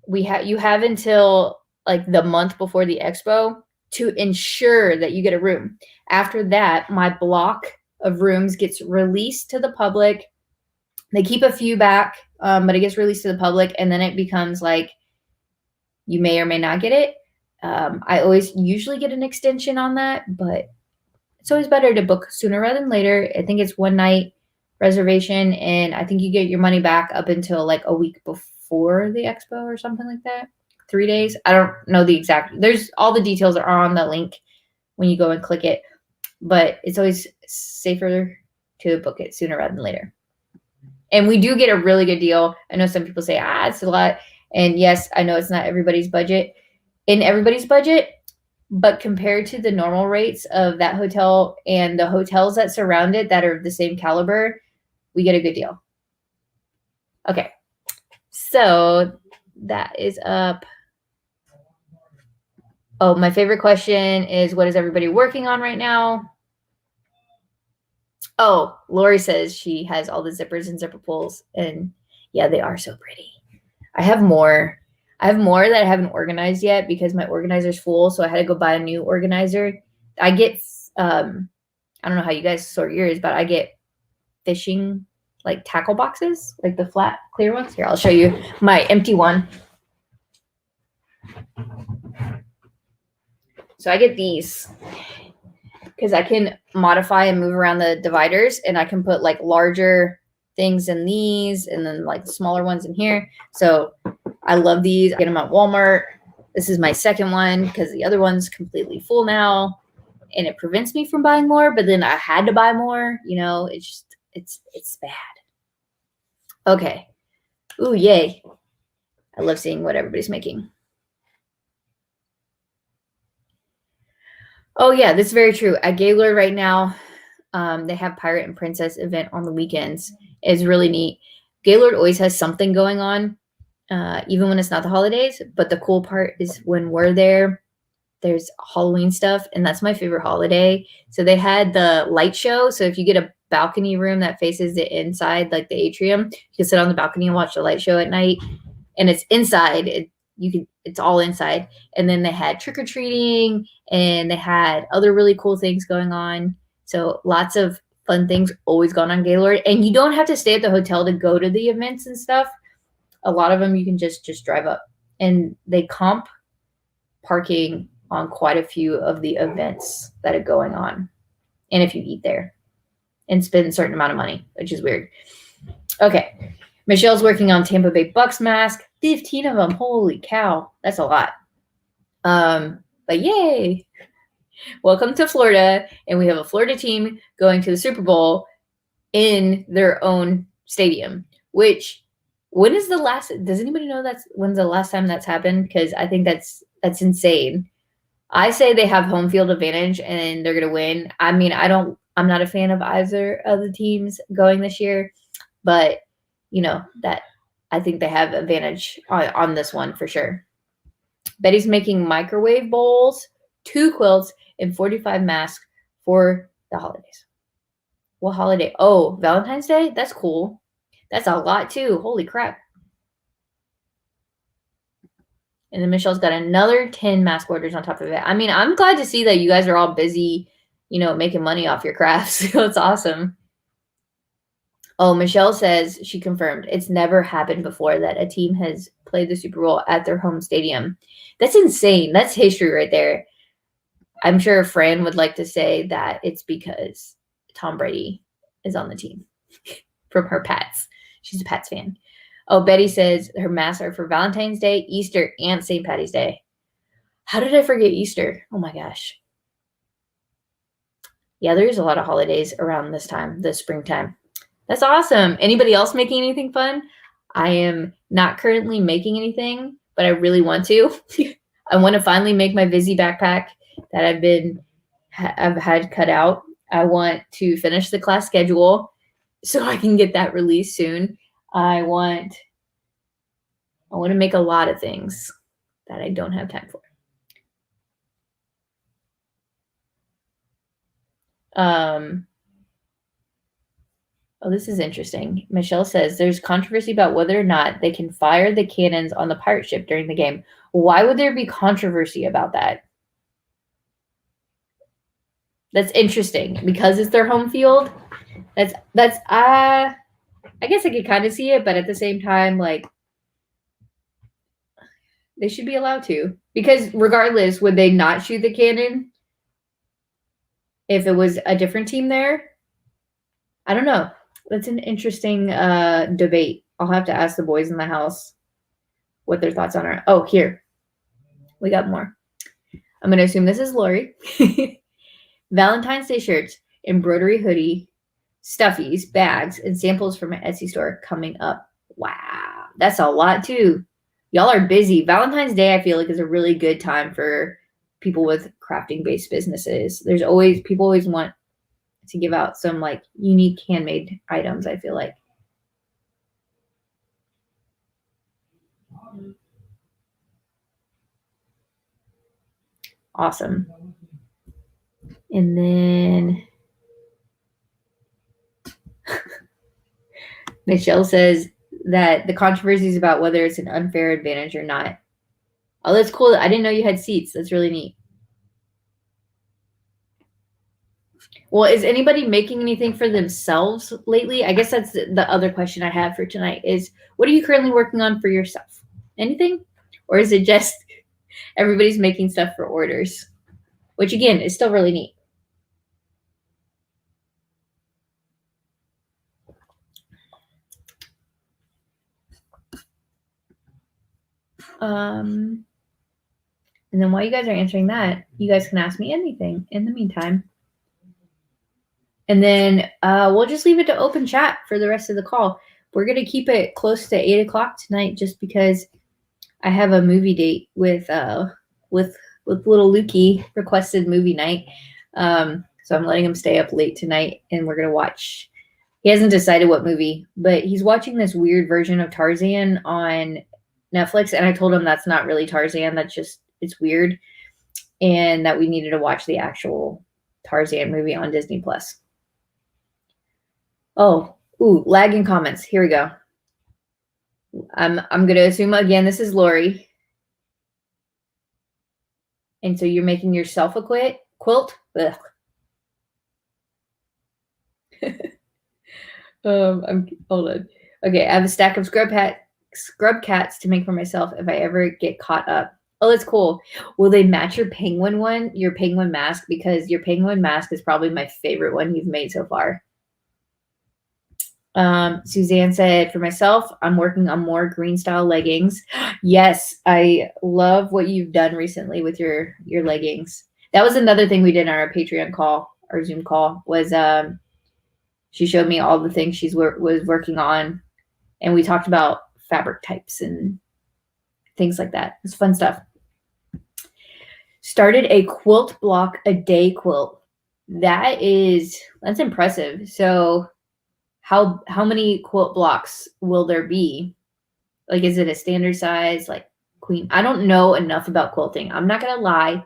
You have until like the month before the expo to ensure that you get a room. After that, my block of rooms gets released to the public. They keep a few back, but it gets released to the public, and then it becomes like you may or may not get it. I always usually get an extension on that, but it's always better to book sooner rather than later. I think it's 1 night reservation, and I think you get your money back up until like a week before the expo or something like that. 3 days. I don't know the exact. There's all the details are on the link when you go and click it, but it's always safer to book it sooner rather than later. And we do get a really good deal. I know some people say, it's a lot. And yes, I know it's not everybody's budget. But compared to the normal rates of that hotel and the hotels that surround it that are the same caliber, we get a good deal. Okay. So that is up. Oh, my favorite question is, what is everybody working on right now? Oh, Lori says she has all the zippers and zipper pulls, and yeah, they are so pretty. I have more that I haven't organized yet because my organizer's full, so I had to go buy a new organizer. I get, I don't know how you guys sort yours, but I get fishing, like tackle boxes, like the flat, clear ones. Here, I'll show you my empty one. So I get these because I can modify and move around the dividers, and I can put like larger things in these and then like smaller ones in here. So I love these. I get them at Walmart. This is my second one because the other one's completely full now, and it prevents me from buying more, but then I had to buy more. It's bad. Okay. Ooh, yay. I love seeing what everybody's making. Oh, yeah, that's very true. At Gaylord right now, they have Pirate and Princess event on the weekends. It's really neat. Gaylord always has something going on, even when it's not the holidays. But the cool part is when we're there, there's Halloween stuff, and that's my favorite holiday. So they had the light show. So if you get a balcony room that faces the inside, like the atrium, you can sit on the balcony and watch the light show at night. And it's inside. it's all inside. And then they had trick-or-treating, and they had other really cool things going on. So lots of fun things always gone on Gaylord. And you don't have to stay at the hotel to go to the events and stuff. A lot of them you can just drive up. And they comp parking on quite a few of the events that are going on. And if you eat there and spend a certain amount of money, which is weird. Okay. Michelle's working on Tampa Bay Bucks mask. 15 of them. Holy cow. That's a lot. But yay. Welcome to Florida. And we have a Florida team going to the Super Bowl in their own stadium, which does anybody know when's the last time that's happened? Because I think that's insane. I say they have home field advantage and they're going to win. I mean, I'm not a fan of either of the teams going this year, but that I think they have advantage on this one for sure. Betty's making microwave bowls, 2 quilts, and 45 masks for the holidays. What holiday? Oh, Valentine's Day? That's cool. That's a lot too. Holy crap. And then Michelle's got another 10 mask orders on top of it. I mean, I'm glad to see that you guys are all busy, making money off your crafts. That's awesome. Oh, Michelle says she confirmed it's never happened before that a team has played the Super Bowl at their home stadium. That's insane. That's history right there. I'm sure Fran would like to say that it's because Tom Brady is on the team from her Pats. She's a Pats fan. Oh, Betty says her masks are for Valentine's Day, Easter, and St. Patty's Day. How did I forget Easter? Oh my gosh. Yeah, there's a lot of holidays around this time, the springtime. That's awesome. Anybody else making anything fun? I am not currently making anything, but I really want to. I want to finally make my Vizzy backpack that I've had cut out. I want to finish the class schedule so I can get that released soon. I want to make a lot of things that I don't have time for. Oh, this is interesting. Michelle says there's controversy about whether or not they can fire the cannons on the pirate ship during the game. Why would there be controversy about that? That's interesting because it's their home field. That's I guess I could kind of see it, but at the same time, like, they should be allowed to, because regardless, would they not shoot the cannon if it was a different team there? I don't know. That's an interesting debate. I'll have to ask the boys in the house what their thoughts on it. Oh, here. We got more. I'm going to assume this is Lori. Valentine's Day shirts, embroidery hoodie, stuffies, bags, and samples from my Etsy store coming up. Wow. That's a lot too. Y'all are busy. Valentine's Day, I feel like, is a really good time for people with crafting-based businesses. People always want to give out some like unique handmade items, I feel like. Awesome. And then Michelle says that the controversy is about whether it's an unfair advantage or not. Oh, that's cool. I didn't know you had seats. That's really neat. Well, is anybody making anything for themselves lately? I guess that's the other question I have for tonight is, what are you currently working on for yourself? Anything? Or is it just everybody's making stuff for orders? Which, again, is still really neat. And then while you guys are answering that, you guys can ask me anything in the meantime. And then we'll just leave it to open chat for the rest of the call. We're going to keep it close to 8 o'clock tonight just because I have a movie date with little Lukey, requested movie night. So I'm letting him stay up late tonight, and we're going to watch. He hasn't decided what movie, but he's watching this weird version of Tarzan on Netflix. And I told him that's not really Tarzan. It's weird. And that we needed to watch the actual Tarzan movie on Disney Plus. Oh, lagging comments. Here we go. I'm going to assume again, this is Lori. And so you're making yourself a quilt. Ugh. Hold on. Okay, I have a stack of scrub cats to make for myself if I ever get caught up. Oh, that's cool. Will they match your penguin mask? Because your penguin mask is probably my favorite one you've made so far. Suzanne said, for myself, I'm working on more green style leggings. Yes, I love what you've done recently with your leggings. That was another thing we did on our Patreon call, our Zoom call, was she showed me all the things was working on, and we talked about fabric types and things like that. It's fun stuff. Started a quilt block a day quilt. That's impressive. So how many quilt blocks will there be? Like, is it a standard size, like queen? I don't know enough about quilting. I'm not gonna lie.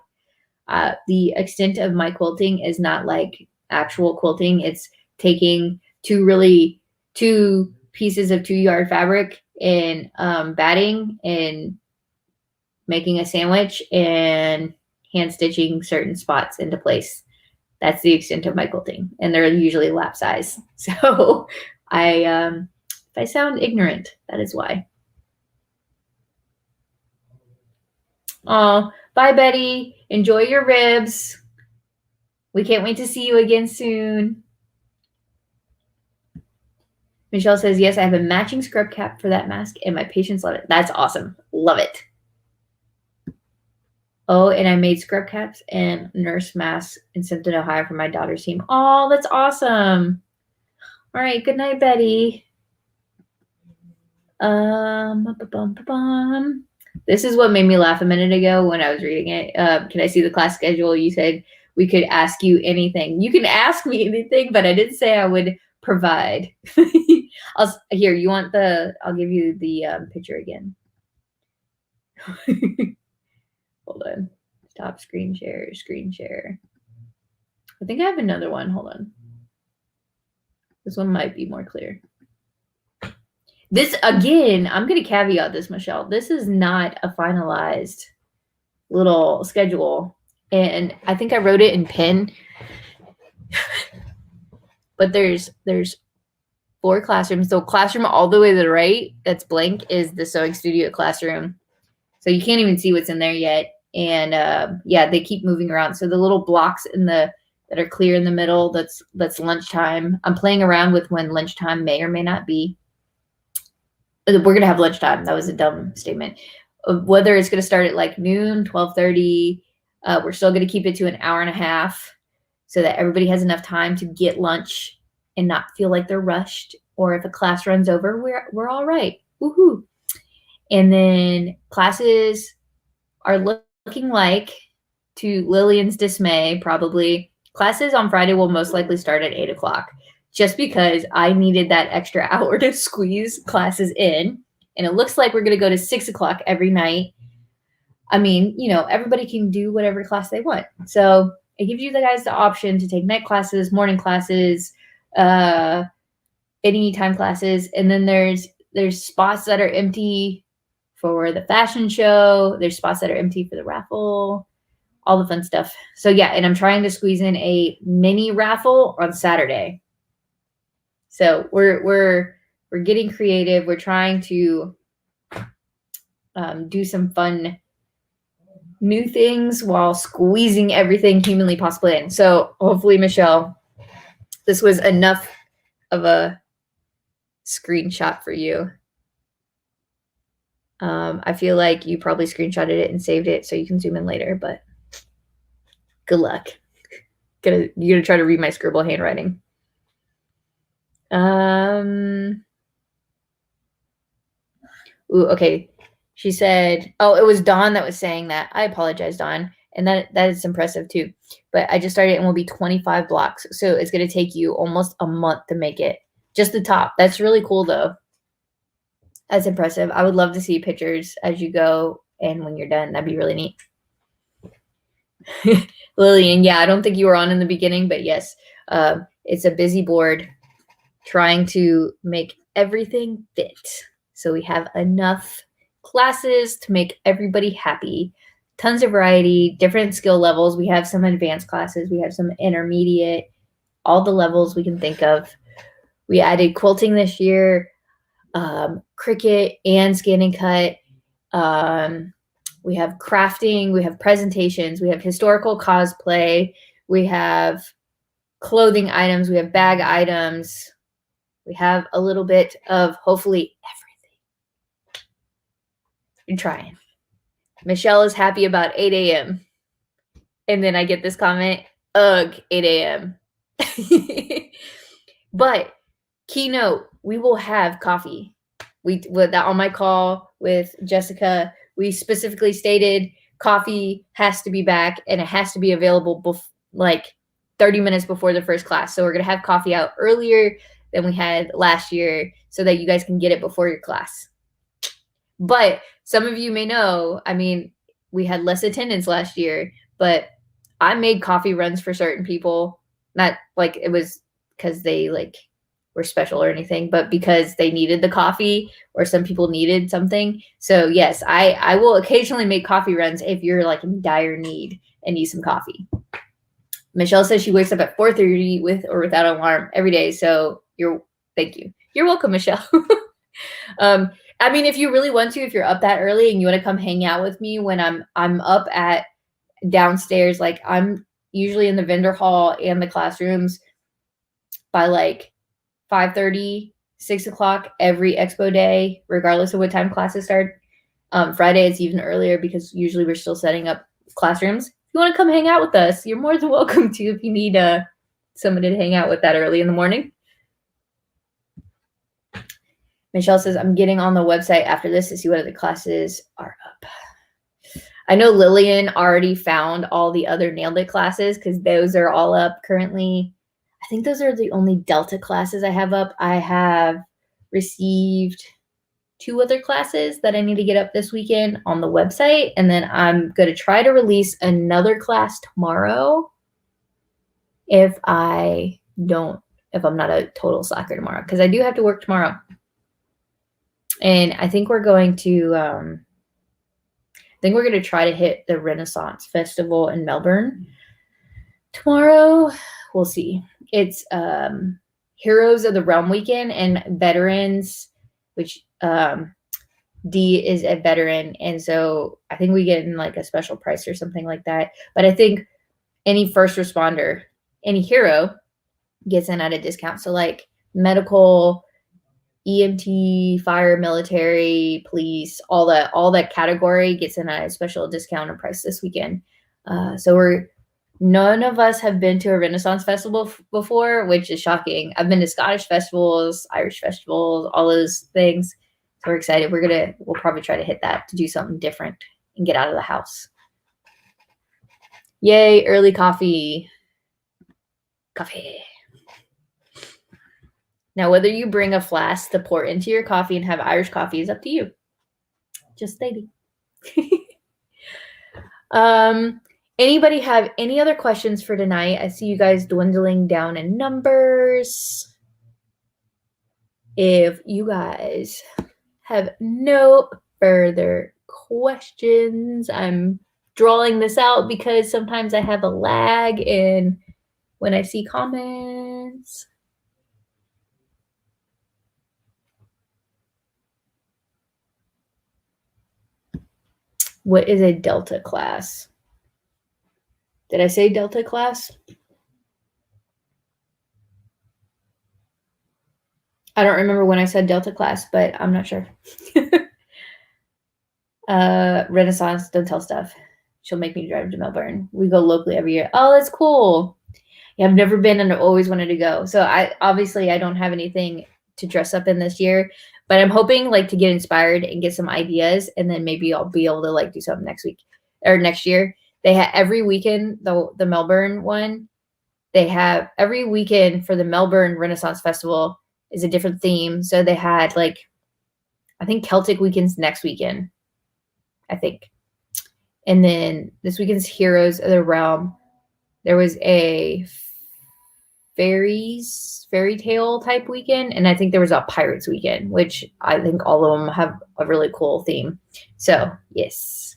The extent of my quilting is not like actual quilting. It's taking two pieces of 2-yard fabric and batting and making a sandwich and hand stitching certain spots into place. That's the extent of my quilting, and they're usually lap size. So if I sound ignorant, that is why. Oh, bye, Betty. Enjoy your ribs. We can't wait to see you again soon. Michelle says, yes, I have a matching scrub cap for that mask, and my patients love it. That's awesome. Love it. Oh, and I made scrub caps and nurse masks in Simpton, Ohio for my daughter's team. Oh, that's awesome. All right. Good night, Betty. This is what made me laugh a minute ago when I was reading it. Can I see the class schedule? You said we could ask you anything. You can ask me anything, but I didn't say I would provide. I'll give you the picture again. Hold on. Stop screen share. I think I have another one. Hold on. This one might be more clear. This, again, I'm going to caveat this, Michelle. This is not a finalized little schedule. And I think I wrote it in pen. But there's 4 classrooms. So classroom all the way to the right, that's blank, is the sewing studio classroom. So you can't even see what's in there yet. And yeah, they keep moving around. So the little blocks that are clear in the middle, that's lunchtime. I'm playing around with when lunchtime may or may not be. We're going to have lunchtime. That was a dumb statement. Whether it's going to start at like noon, 12:30, we're still going to keep it to an hour and a half so that everybody has enough time to get lunch and not feel like they're rushed. Or if a class runs over, we're all right. Woohoo. And then classes are looking like, to Lillian's dismay, probably, classes on Friday will most likely start at 8 o'clock. Just because I needed that extra hour to squeeze classes in. And it looks like we're going to go to 6 o'clock every night. I mean, everybody can do whatever class they want. So it gives you guys the option to take night classes, morning classes, anytime classes. And then there's spots that are empty for the fashion show. There's spots that are empty for the raffle, all the fun stuff. So yeah, and I'm trying to squeeze in a mini raffle on Saturday. So we're getting creative. We're trying to do some fun new things while squeezing everything humanly possible in. So hopefully, Michelle, this was enough of a screenshot for you. I feel like you probably screenshotted it and saved it so you can zoom in later, but good luck. You're gonna try to read my scribble handwriting. Ooh, okay. She said, oh, it was Dawn that was saying that. I apologize, Dawn. And that is impressive too. But I just started and will be 25 blocks. So it's going to take you almost a month to make it. Just the top. That's really cool though. That's impressive. I would love to see pictures as you go and when you're done. That'd be really neat. Lillian, yeah, I don't think you were on in the beginning, but yes, it's a busy board trying to make everything fit. So we have enough classes to make everybody happy. tons of variety, different skill levels. We have some advanced classes. We have some intermediate, all the levels we can think of. We added quilting this year, Cricut and Scan and Cut. We have crafting. We have presentations. We have historical cosplay. We have clothing items. We have bag items. We have a little bit of hopefully everything. I'm trying. Michelle is happy about 8 a.m. And then I get this comment, ugh, 8 a.m. But keynote, we will have coffee. With that on my call with Jessica, we specifically stated coffee has to be back and it has to be available like 30 minutes before the first class. So we're going to have coffee out earlier than we had last year so that you guys can get it before your class. But some of you may know, I mean, we had less attendance last year, but I made coffee runs for certain people. Not like it was because they like were special or anything, but because they needed the coffee or some people needed something. So yes, I will occasionally make coffee runs if you're like in dire need and need some coffee. Michelle says she wakes up at 4:30 with or without an alarm every day. So thank you. You're welcome, Michelle. I mean, if you really want to, if you're up that early and you want to come hang out with me when I'm up at downstairs, like I'm usually in the vendor hall and the classrooms by like 5:30, 6 o'clock every expo day, regardless of what time classes start. Friday it's even earlier because usually we're still setting up classrooms. If you want to come hang out with us, you're more than welcome to if you need somebody to hang out with that early in the morning. Michelle says, I'm getting on the website after this to see what other classes are up. I know Lillian already found all the other Nailed It classes because those are all up currently. I think those are the only Delta classes I have up. I have received 2 other classes that I need to get up this weekend on the website. And then I'm going to try to release another class tomorrow if I'm not a total slacker tomorrow, because I do have to work tomorrow. And I think we're going to try to hit the Renaissance Festival in Melbourne tomorrow. We'll see. It's Heroes of the Realm weekend and veterans, which D is a veteran. And so I think we get in like a special price or something like that. But I think any first responder, any hero gets in at a discount. So like medical, EMT, fire, military, police, all that category gets in at a special discount or price this weekend. So none of us have been to a Renaissance festival before, which is shocking. I've been to Scottish festivals, Irish festivals, all those things. So we're excited. We'll probably try to hit that to do something different and get out of the house. Yay, early coffee. Coffee. Now, whether you bring a flask to pour into your coffee and have Irish coffee is up to you. Just stating. Anybody have any other questions for tonight? I see you guys dwindling down in numbers. If you guys have no further questions, I'm drawing this out because sometimes I have a lag in when I see comments. What is a Delta class? Did I say Delta class? I don't remember when I said Delta class, but I'm not sure. Renaissance, don't tell Steph. She'll make me drive to Melbourne. We go locally every year. Oh, that's cool. Yeah, I've never been and I always wanted to go. So I don't have anything to dress up in this year, but I'm hoping like to get inspired and get some ideas, and then maybe I'll be able to like do something next week or next year. They have every weekend, the Melbourne one, they have every weekend for the Melbourne Renaissance Festival is a different theme. So they had like, I think Celtic weekends next weekend, I think. And then this weekend's Heroes of the Realm. There was a fairy tale type weekend, and I think there was a pirates weekend, which I think all of them have a really cool theme. So yes.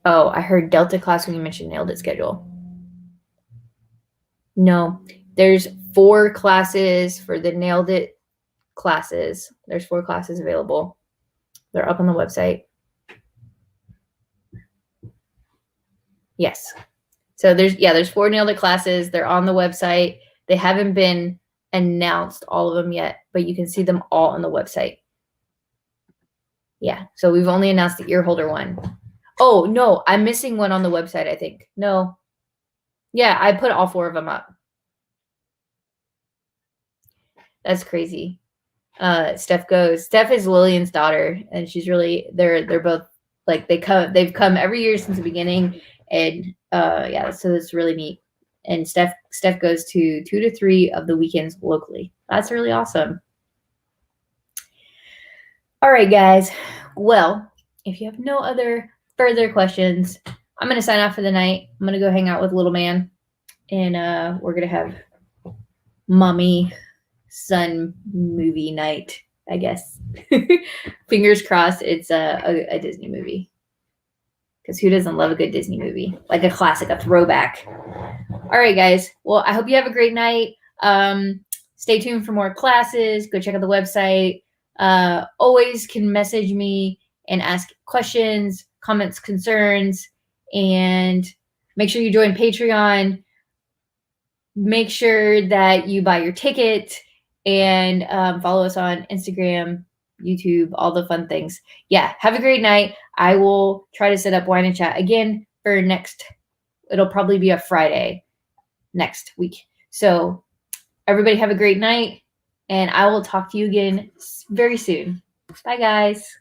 Oh, I heard Delta class when you mentioned Nailed It schedule. No, there's 4 classes for the Nailed It classes. There's 4 classes available. They're up on the website. Yes. So there's 4 Nailed It classes. They're on the website. They haven't been announced, all of them yet, but you can see them all on the website. Yeah. So we've only announced the ear holder one. Oh, no, I'm missing one on the website, I think. No. Yeah, I put all 4 of them up. That's crazy. Steph is Lillian's daughter, and she's really they're both like they've come every year since the beginning, and yeah, so it's really neat. And Steph goes to 2 to 3 of the weekends locally. That's really awesome. All right, guys. Well, if you have no other further questions, I'm gonna sign off for the night. I'm gonna go hang out with little man, and we're gonna have mommy son movie night, I guess. Fingers crossed it's a Disney movie. Because who doesn't love a good Disney movie? Like a classic, a throwback. All right, guys. Well, I hope you have a great night. Stay tuned for more classes. Go check out the website. Always can message me and ask questions, comments, concerns, and make sure you join Patreon. Make sure that you buy your ticket and follow us on Instagram, YouTube, all the fun things. Yeah, have a great night. I will try to set up Wine and Chat again for next. It'll probably be a Friday next week. So everybody have a great night, and I will talk to you again very soon. Bye, guys.